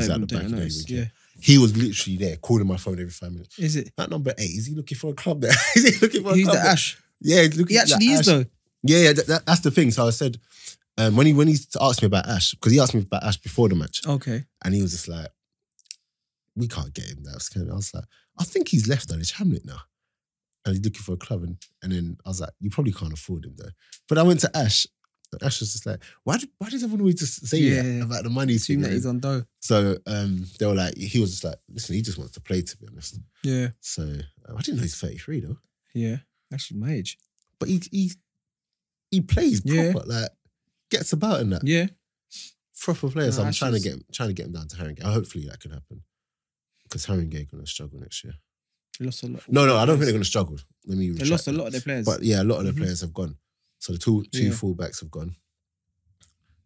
out the back. Yeah. He was literally there calling my phone every 5 minutes. Is it? That number 8, is he looking for a club there? Is he looking for a club the there? Ash? Yeah, he's looking he actually is though. Yeah, that's the thing. So I said, when he asked me about Ash, because he asked me about Ash before the match. Okay. And he was just like, we can't get him. I was like, I think he's left Dulwich Hamlet now. And he's looking for a club. And then I was like, you probably can't afford him though. But I went to Ash. And Ash was just like, why does everyone always just say that about the money? Assume that he's on dough. So they were like, he was just like, listen, he just wants to play, to be honest. Yeah. So I didn't know he's 33 though. Yeah. Actually my age. But he plays proper, gets about in that. Yeah. Proper player. So I'm trying to get him down to Haringey. Hopefully that can happen. Because Haringey are going to struggle next year. They lost a lot. No, I don't think they're going to struggle. They lost a lot of their players. But yeah, a lot of their players have gone. So the two fullbacks have gone.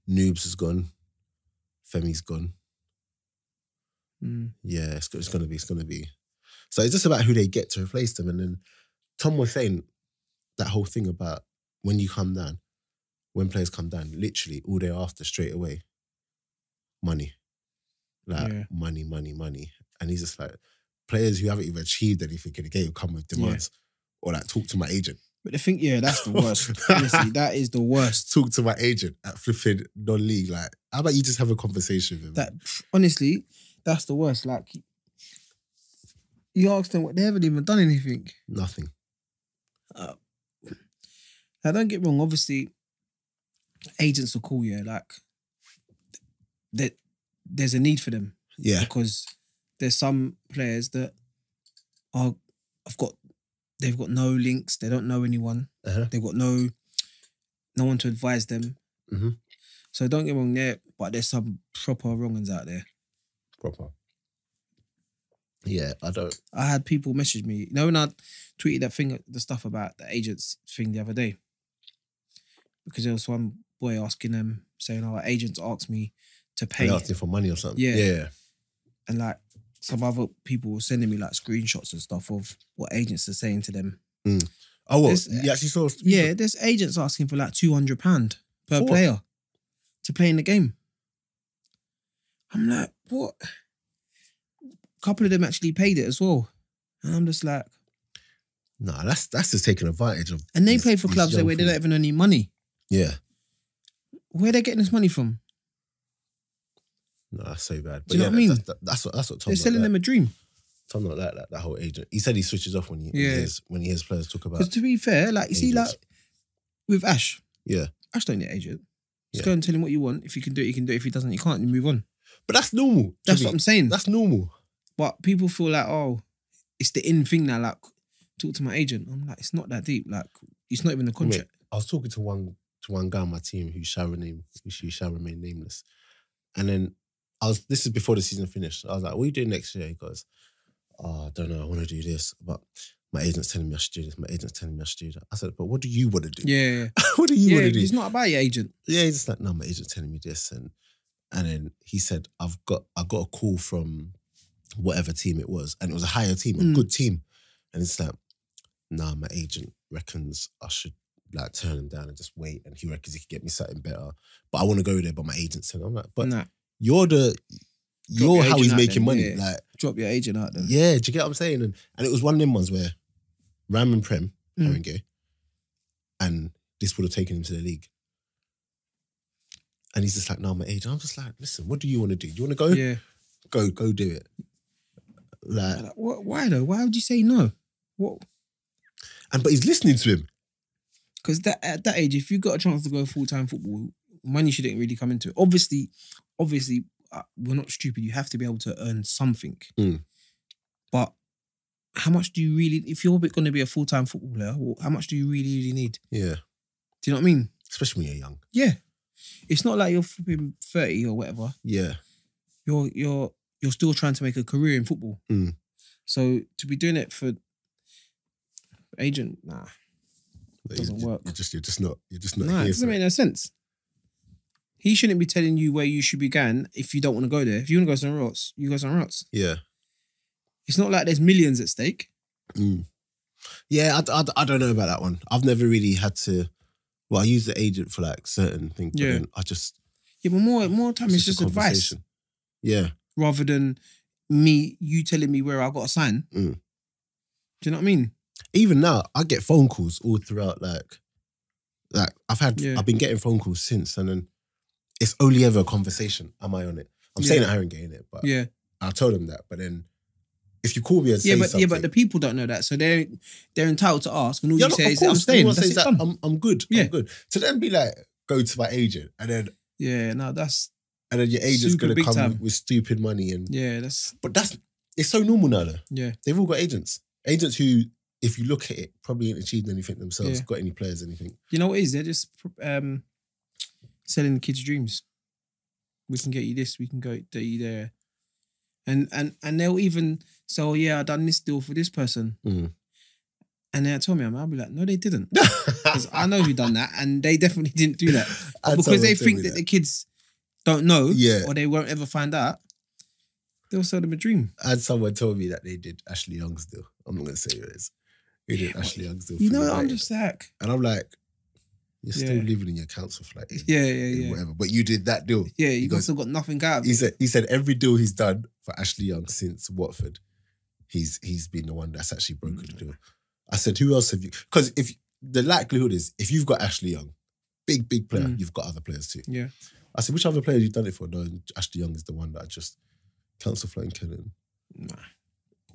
Noobs has gone. Femi's gone. Yeah, it's going to be. So it's just about who they get to replace them. And then Tom was saying that whole thing about when players come down, literally all day after, straight away, money. Like money. And he's just like, players who haven't even achieved anything in the game come with demands. Or like, talk to my agent. But the thing, that's the worst. Honestly, that is the worst. Talk to my agent at flipping non-league. Like, how about you just have a conversation with him? That, honestly, that's the worst. Like, you ask them what, they haven't even done anything. Nothing. Now, don't get me wrong, obviously, agents will call you, like, there's a need for them. Yeah. Because there's some players that they've got no links, they don't know anyone, they've got no one to advise them. Mm-hmm. So don't get me wrong there, but there's some proper wrong ones out there. Proper. Yeah, I had people message me. You know when I tweeted the stuff about the agents thing the other day? Because there was one boy asking them, saying, our agents asked me to pay. They asked you for money or something. Yeah. And like, some other people were sending me like screenshots and stuff of what agents are saying to them. Mm. Oh, what? You actually saw? Yeah, there's agents asking for like £200 per player to play in the game. I'm like, what? A couple of them actually paid it as well. And I'm just like... Nah, that's just taking advantage of... And they play for clubs where they don't even earn any money. Yeah. Where are they getting this money from? No, that's so bad. But do you know what I mean? That's what Tom... They're selling them a dream. Tom not like that whole agent. He said he switches off when he hears players talk about... Because to be fair, like, you see, like, with Ash... Yeah. Ash don't need an agent. Just go and tell him what you want. If you can do it, you can do it. If he doesn't, you can't, you move on. But that's normal. That's what I'm saying. That's normal. But people feel like, oh, it's the in thing now, like, talk to my agent. I'm like, it's not that deep. Like, it's not even the contract. Mate, I was talking to one guy on my team who shall remain nameless. And then this is before the season finished. I was like, what are you doing next year? He goes, I don't know, I want to do this, but my agent's telling me I should do this. My agent's telling me I should do that. I said, but what do you want to do? Yeah. What do you want to do? It's not about your agent. Yeah, he's just like, no, my agent's telling me this. And then he said, I got a call from whatever team it was, and it was a higher team, a good team. And it's like, nah, my agent reckons I should like turn him down and just wait, and he reckons he could get me something better. But I want to go there, but my agent's telling. I'm like, but you're how he's making money. Yeah. Like, drop your agent out then. Yeah, do you get what I'm saying? And it was one of them ones where Ram and Prem, Haringey, and this would have taken him to the league. And he's just like, no, my agent. I'm just like, listen, what do you want to do? Do you want to go? Yeah. Go do it. Like, why though? Why would you say no? What? But he's listening to him. Because at that age, if you got a chance to go full-time football, money shouldn't really come into it. Obviously, we're not stupid. You have to be able to earn something. But how much do you really, if you're going to be a full-time football player, how much do you really need? Yeah. Do you know what I mean? Especially when you're young. Yeah. It's not like you're flipping 30 or whatever. Yeah. You're still trying to make a career in football. So to be doing it for agent, nah. It doesn't work. You're just not Nah, it doesn't make no sense. He shouldn't be telling you where you should be going if you don't want to go there. If you want to go somewhere else, you go somewhere else. Yeah. It's not like there's millions at stake. Yeah, I don't know about that one. I've never really had to... Well, I use the agent for like certain things, but then I just... Yeah, but more time it's just advice. Yeah. Rather than you telling me where I got to sign. Do you know what I mean? Even now, I get phone calls all throughout, like I've been getting phone calls since, and then it's only ever a conversation. Am I on it? I'm saying that Haringey in it, but I told them that. But then if you call me and say something... but the people don't know that, so they're entitled to ask, and all you say is, I'm staying. That's it, I'm good. I'm good. To then be like, go to my agent, and then... Yeah, no, that's... And then your agent's going to come with stupid money. And it's so normal now, though. Yeah. They've all got agents. Agents who, if you look at it, probably ain't achieved anything themselves, got any players, anything. You know what it is? They're just selling the kids' dreams. We can get you this, we can get you there. And they'll even say, oh yeah, I done this deal for this person. And they'll tell me, I'll be like, no, they didn't. Because I know who done that, and they definitely didn't do that. Because they think that the kids don't know, or they won't ever find out, they'll sell them a dream. And someone told me that they did Ashley Young's deal. I'm not going to say who it is. Who did Ashley Young's deal? You know, I'm just like... And I'm like, You're still living in your council flat. Yeah. Whatever. But you did that deal. Yeah, you still got nothing out of it. He said every deal he's done for Ashley Young since Watford, he's been the one that's actually broken the deal. I said, who else have you? Because if the likelihood is, if you've got Ashley Young, big player, you've got other players too. Yeah. I said, which other players you done it for? No, Ashley Young is the one that I just council flat in Kennan. Nah.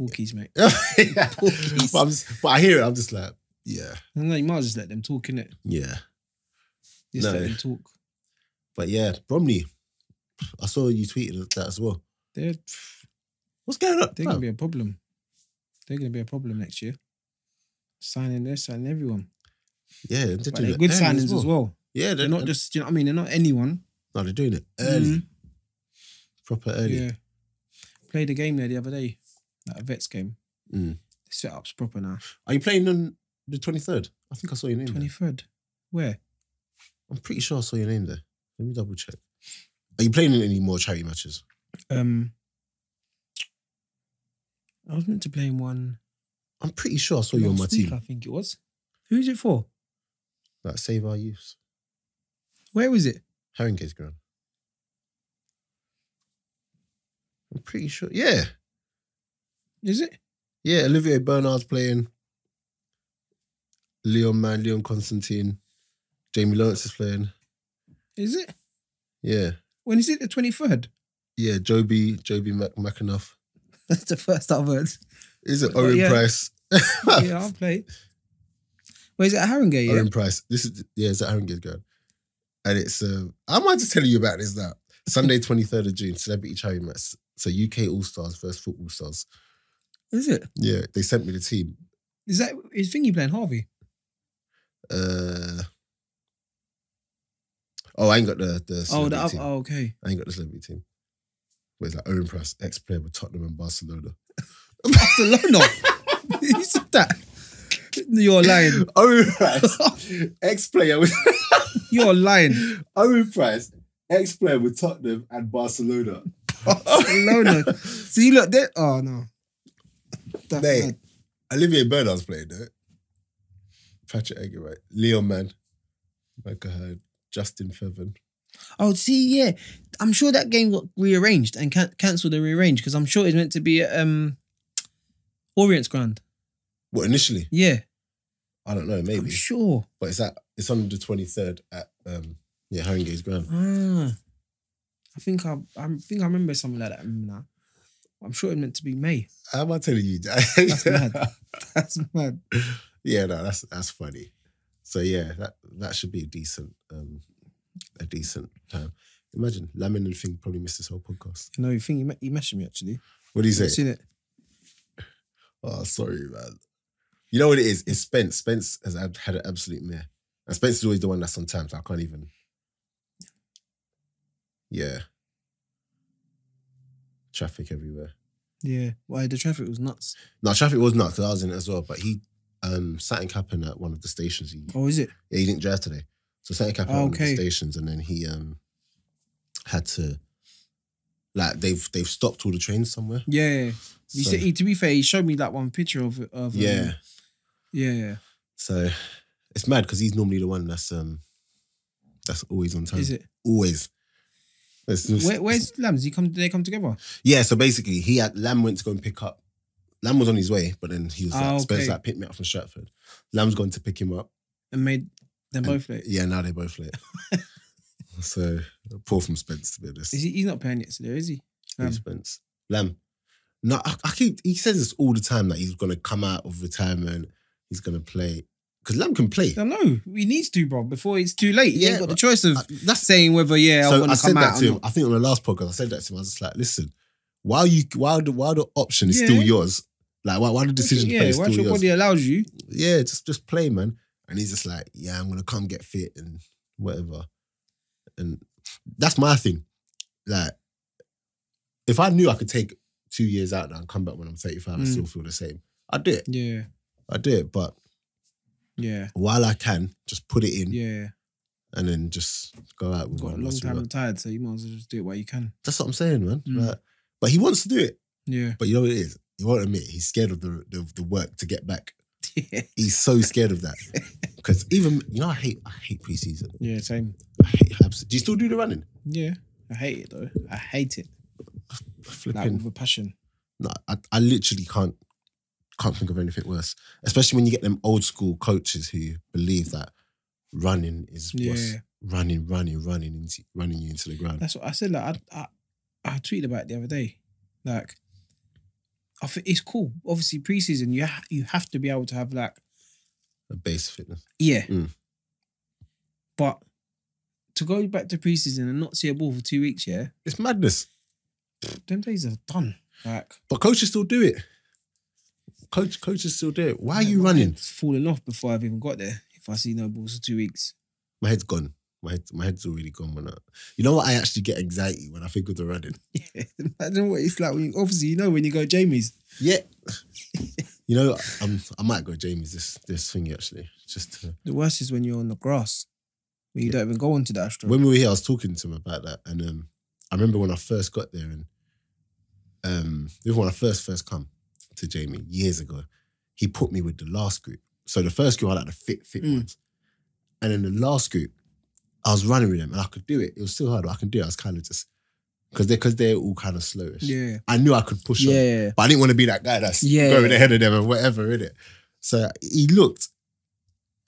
Porkies, mate. Porkies. But I hear it, I'm just like, yeah. No, you might as well just let them talk, innit? Yeah. Just let them talk. But yeah, Bromley, I saw you tweeted that as well. What's going on? They're going to be a problem. They're going to be a problem next year. Signing everyone. Yeah, they're good signings as well. Yeah, they're not just, you know what I mean? They're not anyone. No, they're doing it early. Proper early. Yeah. Played a game there the other day, like a Vets game. The setup's proper now. Are you playing on the 23rd? I think I saw your name 23rd? There. Where? I'm pretty sure I saw your name there. Let me double check. Are you playing in any more charity matches? I was meant to play in one. I'm pretty sure I saw you on my team. I think it was. Who's it for? Like Save Our Youths. Where was it? Haringey's ground. I'm pretty sure. Yeah. Is it? Yeah, Olivier Bernard's playing. Leon Constantine. Jamie Lawrence is playing. Is it? Yeah. When is it? The 23rd? Yeah, Joby McAnuff. That's the first I've heard. Is it Owen Price? Yeah, I'll play. Where is it at Haringey? Owen Price. It's at Haringey's ground. And it's, I might just tell you about this now. Sunday, 23rd of June, Celebrity Charity Match. So UK All-Stars versus Football Stars. Is it? Yeah, they sent me the team. Is Thingy playing Harvey? I ain't got the celebrity team. Oh, okay. I ain't got the celebrity team. But it's like Owen Price, ex-player with Tottenham and Barcelona. Barcelona? You said that? You're lying. Owen Price, ex-player with... You're lying. Owen Price, ex-player with Tottenham and Barcelona. Barcelona. See, look, there. Oh, no. Mate, Olivier Bernard's playing there. Patrick Eggerwright, Leon Mann, Micah Hurd, Justin Feven. Oh, see, yeah. I'm sure that game got rearranged and cancelled and rearranged because I'm sure it's meant to be at Orient's ground. What, initially? Yeah. I don't know, maybe. I'm sure. But it's on the 23rd at Haringey's ground. I think I remember something like that now. I'm sure it meant to be May. How am I telling you? That's mad. That's mad. Yeah, no, that's funny. So yeah, that should be a decent time. Imagine Lamin and Thing probably missed this whole podcast. No, you think he messaged me actually. What do you say? I've seen it. Oh, sorry, man. You know what it is? It's Spence. Spence has had an absolute mare. And Spence is always the one that's on time, so I can't even. Yeah. Traffic everywhere. Yeah. Why, the traffic was nuts. No, traffic was nuts because I was in it as well. But he sat in Capping at one of the stations. Oh, is it? Yeah, he didn't drive today. So sat in Capping at one of the stations, and then he had to, like, they've stopped all the trains somewhere. Yeah. He said, to be fair, he showed me that one picture of yeah. Yeah. So it's mad because he's normally the one that's always on time. Is it? Always. Where's Lam? Did they come together? Yeah, so basically Lam went to go and pick up. Lam was on his way, but then he was like, Spence like picked me up from Stratford. Lam's gone to pick him up. And made them both late? Yeah, now they're both late. So poor from Spence, to be honest. He's not paying it today, is he? Spence. Lam. No, he says this all the time that he's going to come out of retirement, he's going to play. Because Lam can play. I know. He needs to, bro, before it's too late. He ain't got the choice of saying whether, I want to come out or not. I think on the last podcast, I said that to him. I was just like, listen, while the option is still yours, like, why the decision to play is still yours? Once your body allows you. Yeah, just play, man. And he's just like, yeah, I'm going to come get fit and whatever. And that's my thing. Like, if I knew I could take 2 years out now and come back when I'm 35 and still feel the same, I'd do it. Yeah. I'd do it, but while I can, just put it in. Yeah. And then just go out with got a long time retired, so you might as well just do it while you can. That's what I'm saying, man. Like, but he wants to do it. Yeah. But you know what it is? He won't admit he's scared of the work to get back. Yeah. He's so scared of that. Because even, I hate pre-season. Yeah, same. I hate abs. Do you still do the running? Yeah, I hate it though. I hate it. Flipping. Like with a passion. No, I literally can't think of anything worse. Especially when you get them old school coaches who believe that running is what's running you into the ground. That's what I said. Like I tweeted about it the other day. Like, I think it's cool. Obviously, pre-season you have to be able to have like a base fitness. Yeah, but to go back to pre-season and not see a ball for 2 weeks, it's madness. Them days are done. Like, but coaches still do it. Coaches still do it. Why are you running? It's falling off before I've even got there. If I see no balls for 2 weeks, my head's gone. My head's already gone. You know what? I actually get anxiety when I think of the running. Yeah, imagine what it's like when when you go Jamie's. Yeah, I might go Jamie's this thing actually. The worst is when you're on the grass, when you don't even go onto the Astro. When we were here, I was talking to him about that, and I remember when I first got there, and even when I first come to Jamie years ago, he put me with the last group. So the first group I like the fit ones, and then the last group I was running with them and I could do it. It was still hard, but I could do it. I was kind of just because they're all kind of slowish. Yeah, I knew I could push on, but I didn't want to be that guy that's going ahead of them and whatever, innit? So he looked,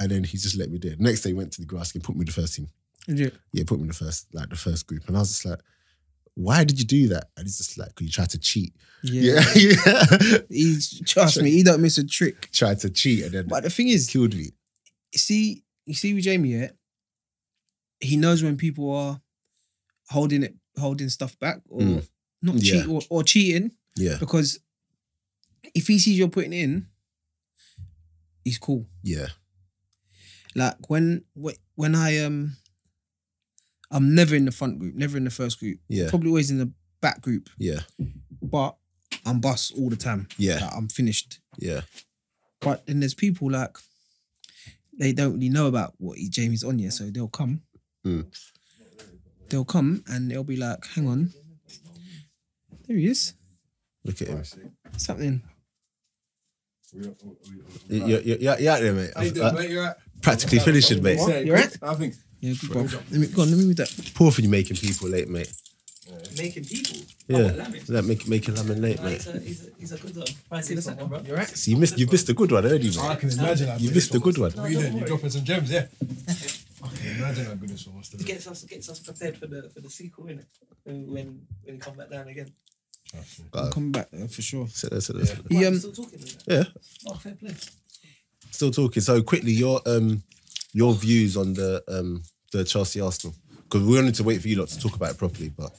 and then he just let me do it. Next day, he went to the grass and put me in the first team. Yeah, put me in the first group, and I was just like, why did you do that? And he's just like, because you tried to cheat. Yeah. Trust me, he don't miss a trick. Tried to cheat, and then but the thing is, killed me. You see with Jamie, he knows when people are holding stuff back or not cheat or cheating. Yeah. Because if he sees you're putting it in, he's cool. Yeah. Like when I'm never in the front group, never in the first group. Yeah. Probably always in the back group. Yeah. But I'm bus all the time. Yeah. Like, I'm finished. Yeah. But then there's people like, they don't really know about what Jamie's on yet, so they'll come. They'll come and they'll be like, hang on. There he is. Look at him. What's happening? You're out there, mate. How you doing, mate? You're right. Practically finishing, mate. You're right? I think. Yeah, good bro. Let me read that. Poor for you making people late, mate. Making people? Yeah. Making Lamin late, mate. He's a good one. Right, see the second, bro. You're right? So you missed a good one already, mate. I can imagine how you missed a good one. What are you doing? You're dropping some gems, yeah? I can imagine how good this one was to It gets us prepared for the sequel, innit? When you come back down again. I'll come back for sure. Sit there. Still talking? Yeah. Oh, fair play. Still talking. So quickly, your views on the Chelsea Arsenal, because we wanted to wait for you lot to talk about it properly, but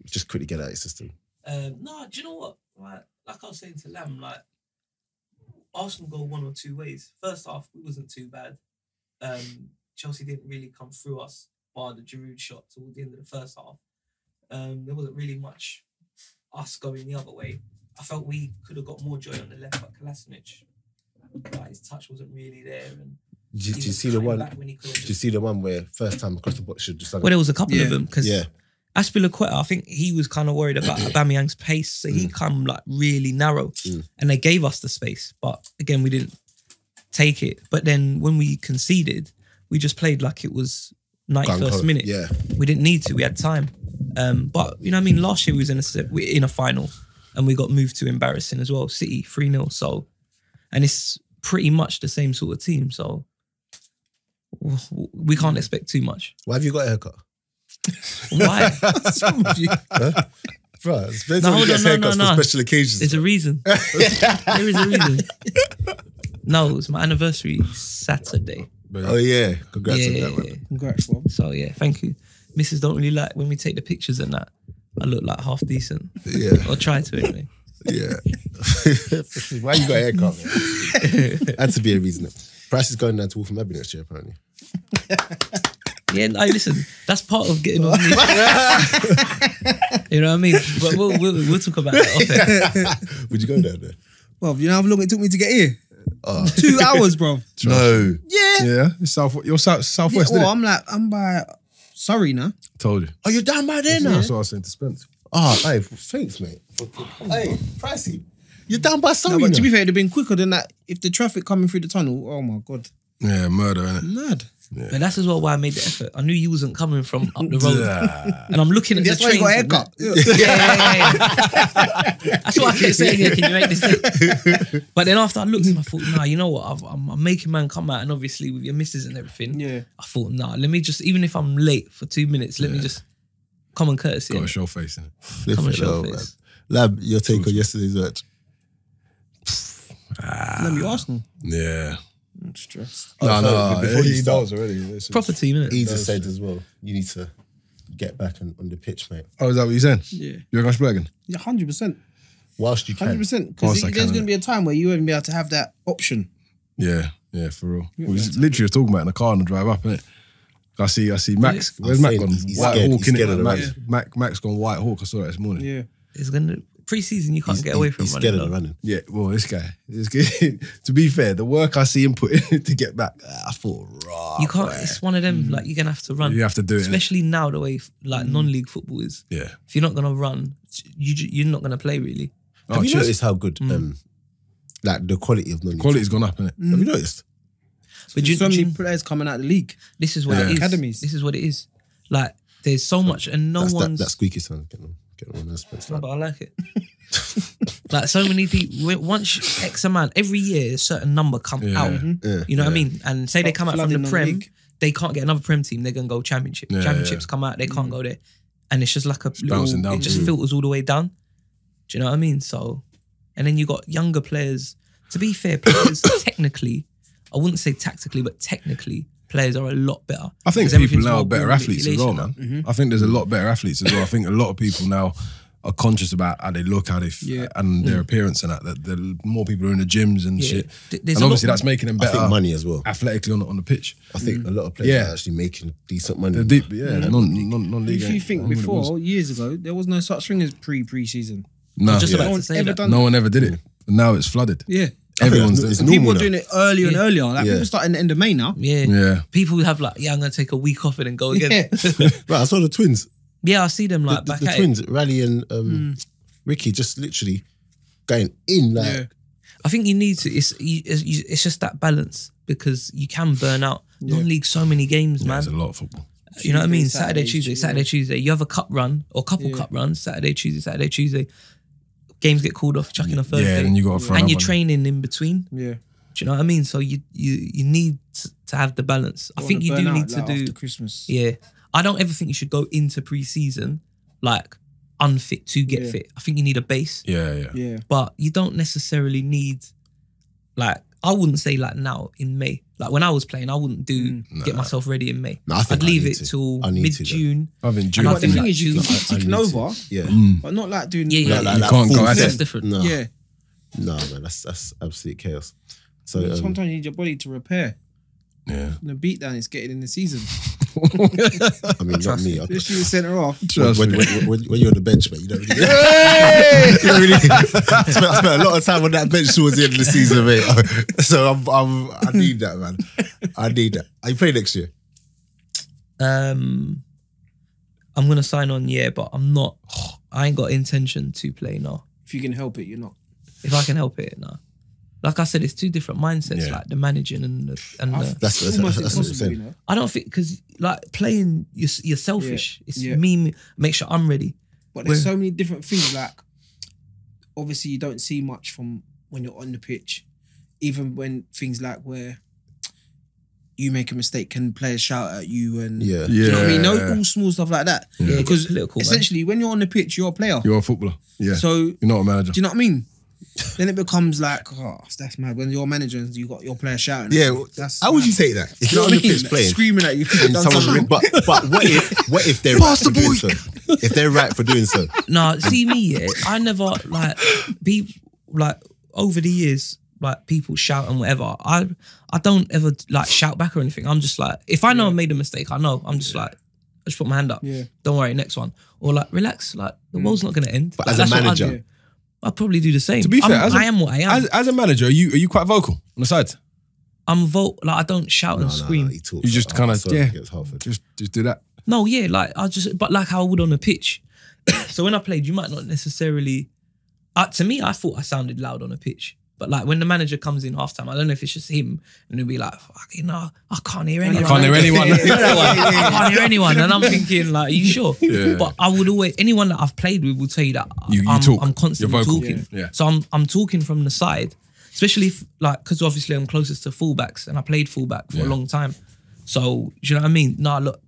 just quickly get out of your system. No, do you know what? Like I was saying to Lam, like Arsenal go one or two ways. First half, it wasn't too bad. Chelsea didn't really come through us, bar the Giroud shot towards the end of the first half. There wasn't really much us going the other way. I felt we could have got more joy on the left, but Kolasinac, his touch wasn't really there. And did you see the one? Did you see the one where first time across the box should just? Well, there was a couple of them because Aspilicueta, I think he was kind of worried about Aubameyang's pace, so he come like really narrow, and they gave us the space, but again we didn't take it. But then when we conceded, we just played like it was 91st minute. Yeah, we didn't need to. We had time. But you know what I mean. Last year we was in a final, and we got moved to embarrassing as well. City 3-0. So, and it's pretty much the same sort of team. So we can't expect too much. Why have you got a haircut? Why? What's wrong with you? Bro, it's better to get haircuts for special occasions. There's a reason. There is a reason. No, it's my anniversary Saturday. Oh yeah, congrats on that, man. Yeah. Congrats, bro. So yeah, thank you. Missus don't really like when we take the pictures and that. I look like half decent. Yeah. Or try to anyway. Yeah. Why you got a haircut, man? Had to be a reason. Price is going down to Wolverhampton Abbey next year, apparently. Yeah, no, listen, that's part of getting on me. You know what I mean? But we'll talk about that. Would you go down there? Well, you know how long it took me to get here? 2 hours, bro. No. Yeah. Yeah, you're southwest, well, I'm by Surrey now. Told you. Oh, you're down by there now? That's what I was saying to Spence. Hey, thanks, mate. Hey, Pricey, you're down by Surrey No, but now. to be fair, it'd have been quicker than that if the traffic coming through the tunnel. Oh my God. Yeah, murder, innit? Mad. Yeah. And that's as well why I made the effort. I knew you wasn't coming from up the road. And I'm looking at That's the why you train. got a haircut. Yeah. That's what I kept saying. Yeah, can you make this thing? But then after I looked at him, I thought, nah, you know what? I'm making man come out, and obviously with your missus and everything. Yeah. I thought, nah, let me just, even if I'm late for 2 minutes, let me just common courtesy. Got a show face, innit? Flip Come on, it show out, face. man. Lab, your take on yesterday's match. Let me Arsenal. Yeah. I'm stressed. No, before you he start- knows already. Listen. Proper team, innit? He just said as well, you need to get back on the pitch, mate. Oh, is that what you're saying? Yeah. You're going to play again? Yeah, 100%. Whilst you can. 100%. Of course Because I there's can, going to be a time where you won't be able to have that option. Yeah, for real. We was literally talking about it in the car on the drive up, innit? I see Max. Yeah. Where's I'm Max saying gone? he's White scared- Hawk, he's scared innit? of the Max gone White Hawk. I saw that this morning. Yeah. It's gonna pre-season. You can't get away from He's running. scared of though. the running. Yeah, well, this guy. To be fair, the work I see him put in to get back, I thought, raw. You can't. It's one of them. Like you're gonna have to run. You have to do it. innit? Especially now, the way like non-league football is. Yeah. If you're not gonna run, you're not gonna play really. Have you cheers. noticed how good like the quality of non-league Quality's gone up, innit? football? Have you noticed? But There's so many players coming out of the league. this is what Yeah. it is. Academies. This is what it is. Like there's so much, and no That's one's. that squeaky sound. Get on that Spence. No, but I like it. Like so many people, once X amount, every year a certain number come Yeah. out. Yeah. You know what I mean? And say they come out from Flooding the on Prem, league. they can't get another Prem team, they're going to go Championship. Yeah, Championships yeah. come out, they can't go there. And it's just like a little, bouncing down. it just filters all the way down. Do you know what I mean? So, and then you got younger players. To be fair, players technically, I wouldn't say tactically, but technically, players are a lot better. I think Because people everything's now more are better ball athletes as well, manipulation man. I think there's a lot better athletes as well. I think a lot of people now are conscious about how they look, how they and their appearance and that there more people are in the gyms and Yeah. shit. There's And a obviously lot- that's making them I better think money as well. athletically on the pitch. I think a lot of players Yeah. are actually making decent money. They're deep, non-league. If you think before, years ago, there was no such thing as pre-season. no, just yeah. about No to one's say ever that. done No that. one ever did it. And now it's flooded. Yeah. Everyone's it's doing it. People normal are now. doing it earlier and Yeah. earlier. Like Yeah. people starting the end of May now. Yeah. Yeah. People have like, I'm going to take a week off and then go again. Yeah. Right, I saw the twins. Yeah, I see them like The back at it. twins, Rally and Ricky, just literally going in like. Yeah. I think you need to. It's just that balance because you can burn out. Non-league, so many games, man. There's a lot of football. You know what I mean? Saturday, Saturday, Tuesday. You have a cup run or couple cup runs. Saturday, Tuesday. Games get called off. Chucking a Thursday. Yeah, and then you got to throw and another you're one. training in between. Yeah. Do you know what I mean? So you need to have the balance. I think you do need to do. after Christmas. Yeah, I don't ever think you should go into pre-season like unfit to get Yeah. fit. I think you need a base. Yeah. Yeah. But you don't necessarily need, like, I wouldn't say like now in May. Like when I was playing, I wouldn't get myself ready in May. No, I think I'd I leave need it to. till I need to, mid-June. I think June. And I But the think thing like is, you can June- keep ticking I need to. over, Yeah. but not like doing. Yeah, yeah. Like can't go full at set. it. That's different. No, Yeah. no, man, that's absolute chaos. So Sometimes you need your body to repair. Yeah. The beatdown is getting in the season. I mean, not me. Especially the centre off. When you're on the bench, mate, you don't really. You don't really I spent a lot of time on that bench towards the end of the season, mate. So I need that, man. I need that. Are you playing next year? I'm gonna sign on, but I'm not. I ain't got intention to play now. If you can help it, you're not. If I can help it, no. Like I said, it's two different mindsets, Yeah. like the managing and the. That's Almost what I'm impossible, saying. you know. I don't think because like playing, you're selfish. It's Yeah. me. Make sure I'm ready. But there's so many different things. Like, obviously, you don't see much from when you're on the pitch. Even when things like where you make a mistake, can players shout at you and Yeah. do you know what I mean? No, all small stuff like that. Yeah, Because political, man. essentially, when you're on the pitch, you're a player. You're a footballer. Yeah. So You're not a manager. do you know what I mean? Then it becomes like, oh, that's mad. When you're a manager and you got your player shouting. Yeah. at you, that's How would mad. you take that? If Do you you're know on what the I mean? pitch playing, Screaming at you. and someone's but what if they're right for doing so? If they're right for doing so, No, see me, I never like people like over the years, like people shout and whatever. I don't ever like shout back or anything. I'm just like, if I know I made a mistake, I know. I'm just like, I just put my hand up. Yeah. Don't worry, next one. Or like, relax. Like the world's not gonna end. But Like, as a that's what I'd manager- do. I'd probably do the same. To be fair, I am what I am. As a manager, are you quite vocal on the side? I'm like I don't shout and scream. he talks You just like, kind of sorry, against Hartford. just do that. No, yeah, like but like how I would on the pitch. So when I played, you might not necessarily. To me, I thought I sounded loud on the pitch. But like when the manager comes in halftime, I don't know if it's just him, and he'll be like, "Fucking no, I can't hear anyone. I can't hear anyone. I can't hear anyone." And I'm thinking, like, are you sure? Yeah. But I would always, anyone that I've played with will tell you that I'm constantly You're vocal. talking. Yeah. So I'm talking from the side, especially if, like, because obviously I'm closest to fullbacks, and I played fullback for a long time. So do you know what I mean? Nah, look,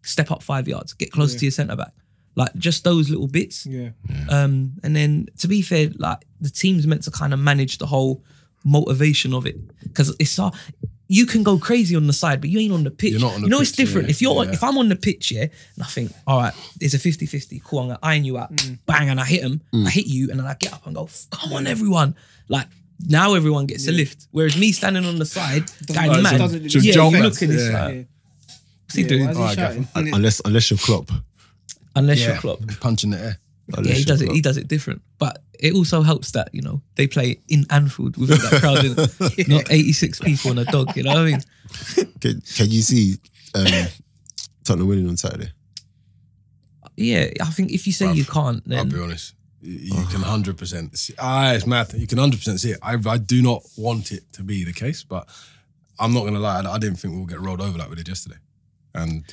step up 5 yards, get closer to your centre back. Like just those little bits. Yeah. And then to be fair, like the team's meant to kind of manage the whole motivation of it, because it's you can go crazy on the side, but you ain't on the pitch. You're not on the pitch, it's pitch, different. If I'm on the pitch, and I think, all right, it's a 50-50. Cool, I'm gonna iron you out, bang, and I hit him. I hit you, and then I get up and go, come on, everyone. Like now everyone gets a lift. Whereas me standing on the side, going mad, looking, it's like, what's he doing? Unless you're Klopp. Unless you're Klopp. Punching the air. Yeah, he does it different. But it also helps that, you know, they play in Anfield with that crowd, innit? Not 86 people and a dog, you know what I mean? Can you see Tottenham winning on Saturday? Yeah, I think if you say you can't, then... I'll be honest. You can 100% see. It's math. You can 100% see it. I do not want it to be the case, but I'm not going to lie. I didn't think we'll get rolled over like we did yesterday. And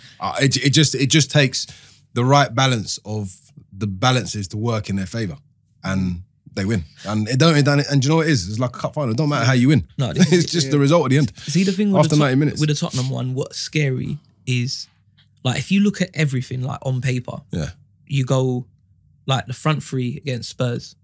it just takes the right balance of the balances to work in their favour, and they win. And and do you know what it is? It's like a cup final. It don't matter how you win. No, it's just the result at the end. See, the thing with after 90 minutes with the Tottenham one, what's scary is like if you look at everything like on paper, you go like the front three against Spurs,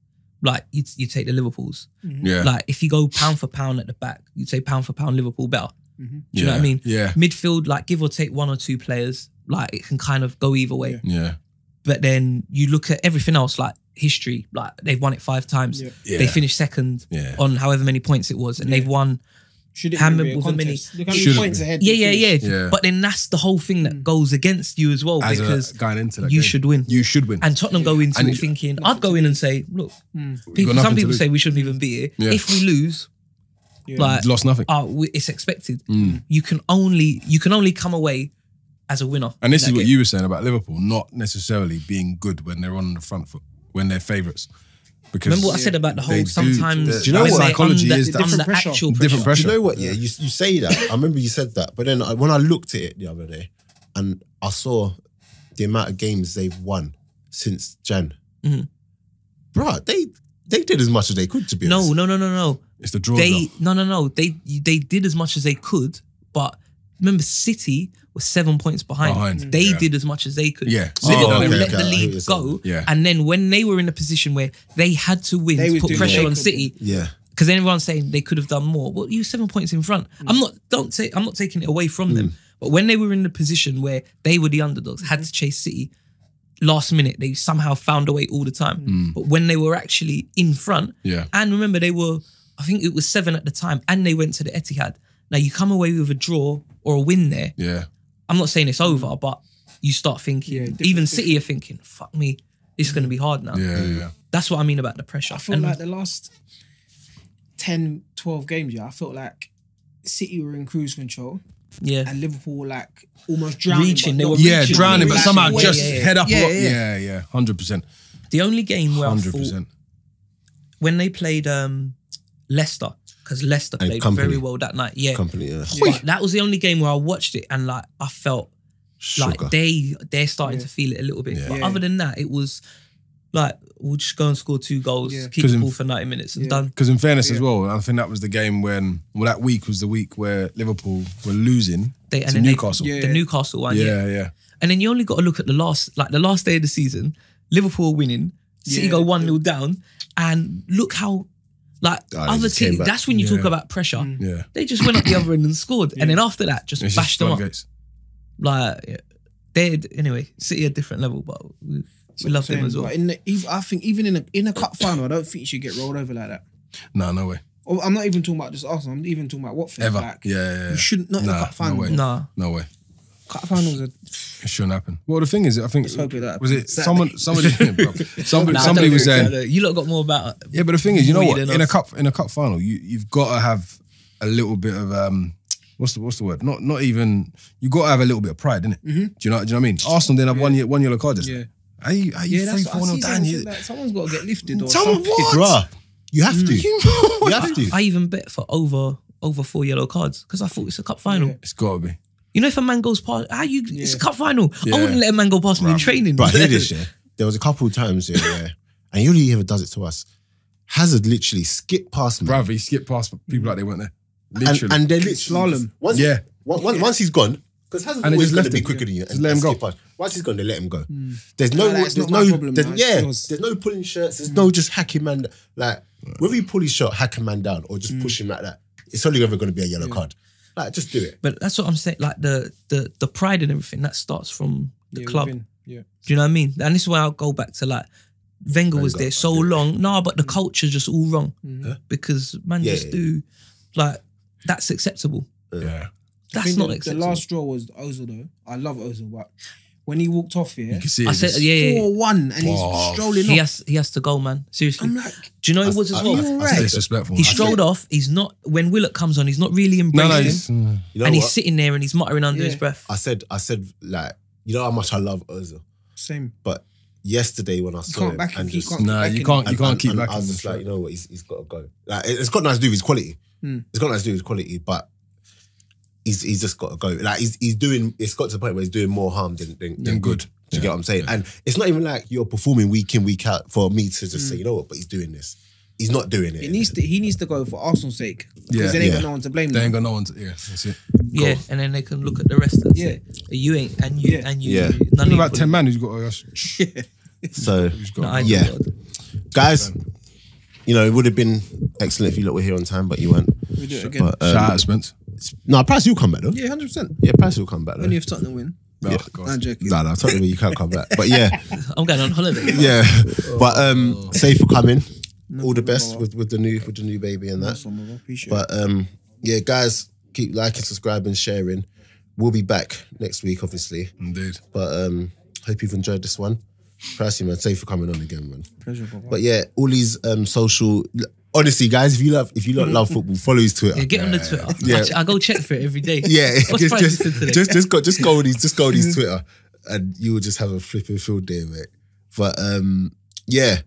like you take the Liverpools. Yeah. Like if you go pound for pound at the back, you'd say pound for pound Liverpool better. Do you know what I mean? Yeah. Midfield, like give or take one or two players, like it can kind of go either way. Yeah. But then you look at everything else, like history, like they've won it 5 times. Yeah. They finished second on however many points it was, and they've won. Should it be a contest? Look how many points ahead. Yeah. But then that's the whole thing that goes against you as well, because going into that you game, should win. You should win. And Tottenham go into it thinking, I'd go in and say, look, some people say we shouldn't even be it. If we lose, like lost nothing. It's expected. You can only come away as a winner. And this is what you were saying about Liverpool not necessarily being good when they're on the front foot, when they're favourites. Because remember what I said about the whole sometimes do you know what psychology is? Different pressure. Different pressure. Do you know what? Yeah, you say that. I remember you said that, but then when I looked at it the other day, and I saw the amount of games they've won since Jan, bruh, they did as much as they could, to be honest. No. It's the draw. They did as much as they could, but remember City was 7 points behind. They did as much as they could. Yeah. Liverpool let the lead go. Yeah. And then when they were in a position where they had to win to put pressure on City. Yeah. Because everyone's saying they could have done more. Well, you 7 points in front. I'm not taking it away from them. But when they were in the position where they were the underdogs, had to chase City, last minute, they somehow found a way all the time. But when they were actually in front, and remember I think it was 7 at the time, and they went to the Etihad. Now you come away with a draw or a win there. Yeah. I'm not saying it's over, but you start thinking, even City are thinking, fuck me, this is going to be hard now. Yeah. That's what I mean about the pressure. I feel like the last 10, 12 games, I felt like City were in cruise control. Yeah. And Liverpool were like almost drowning. Drowning, but somehow just head up. Yeah. 100%. The only game where 100%. I thought, when they played Leicester, because Leicester played very well that night. Yeah. But that was the only game where I watched it and like I felt like they're starting to feel it a little bit. Yeah. But other than that, it was like we'll just go and score 2 goals, keep the ball for 90 minutes and done. Because in fairness as well, I think that was the game when that week was the week where Liverpool were losing to Newcastle. The Newcastle one. Yeah. And then you only got to look at the last day of the season. Liverpool winning, City go 1-0 down, and look how. Other teams, that's when you talk about pressure. Yeah. They just went up the other end and scored. And then after that, just bashed them up. Anyway, City a different level, but we love them as well. I think even in a cup final, I don't think you should get rolled over like that. No way. I'm not even talking about just Arsenal. I'm even talking about Watford. Ever. Like, Yeah. You shouldn't, not in a cup final. No way. Cup finals are... It shouldn't happen. Well, the thing is, I think was it Saturday. somebody was saying you lot got more about it. Yeah, but the thing is, you know what? In a cup final, you've got to have a little bit of what's the word? Not even, you got to have a little bit of pride, innit? Do you know what I mean? Arsenal didn't have one yellow card just now. Are you 3-4-0 down? Someone's got to get lifted or someone something. Bruh, You have to. You have to. I even bet for over 4 yellow cards because I thought it's a cup final. Yeah. It's got to be. You know, if a man goes past, it's a cup final. I wouldn't let a man go past me in training. But hear this, yeah. There was a couple of times where, and he only ever does it to us. Hazard literally skipped past me. Bruv, he skipped past people like they weren't there. Literally. And they literally Slalom. Once he's gone, because Hazard's And they always just going to left be him. quicker than you. Just let him go. skip past. Once he's gone, they let him go. That's not my problem, man. There's no pulling shirts. There's no just hacking man. Like, whether you pull his shot, hack a man down, or just push him like that, it's only ever going to be a yellow card. Like, just do it. But that's what I'm saying. Like the pride and everything that starts from the club. Yeah. Do you know what I mean? And this is why I'll go back to like Wenger was there so long. No, but the culture's just all wrong because man just do like that's acceptable. Yeah. That's not acceptable. The last straw was Ozil though. I love Ozil, but when he walked off here, You can see I it said, just- 4-1 and he's strolling off. he has to go, man. Seriously. I'm like, Do you know it was as well? That's disrespectful. He strolled off. He's not when Willett comes on. He's not really embracing him, You know and he's what? sitting there and he's muttering under his Yeah. breath. I said, like, you know how much I love Ozil, same. but yesterday when I saw can't him back him, and you just can't Nah, back you him. can't keep and back. I was just like, you know what, he's got to go. Like, it's got nothing to do with his quality. It's got nothing to do with his quality, but he's just got to go. Like, he's doing. It's got to the point where he's doing more harm than good. Do you get what I'm saying? And it's not even like you're performing week in, week out for me to just say, you know what, but he's doing this. He's not doing it. He needs to go for Arsenal's sake because they ain't got no one to blame. They ain't them. got no one to. Yeah, that's it. Yeah, and then they can look at the rest and say, you ain't, and you, and you. Yeah. None Only of about you 10 man who's got. So Who's got? No, I yeah, do. guys, you know, it would have been excellent if you lot were here on time, but you weren't. We do it again. But, Shout out Spence. no, Price will come back though. Yeah, 100%. Yeah, Price will come back though. Only if Tottenham win. Oh, I'm joking. No, totally you can't come back. But yeah, I'm going on holiday. yeah. But safe for coming. All the best with the new baby and that. Nice one, brother. Appreciate But yeah, guys, keep liking, subscribing, sharing. We'll be back next week, obviously. Indeed. But hope you've enjoyed this one. Pricey, man, safe for coming on again, man. it. Pleasure, brother. But yeah, all these social. Honestly, guys, if you love football, follow his Twitter. Yeah, get on the Twitter. Yeah. I go check for it every day. Yeah, What's Price said today? just go on his Twitter, and you will just have a flipping field day, mate. But yeah,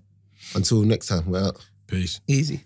until next time, we're out. Peace. Easy.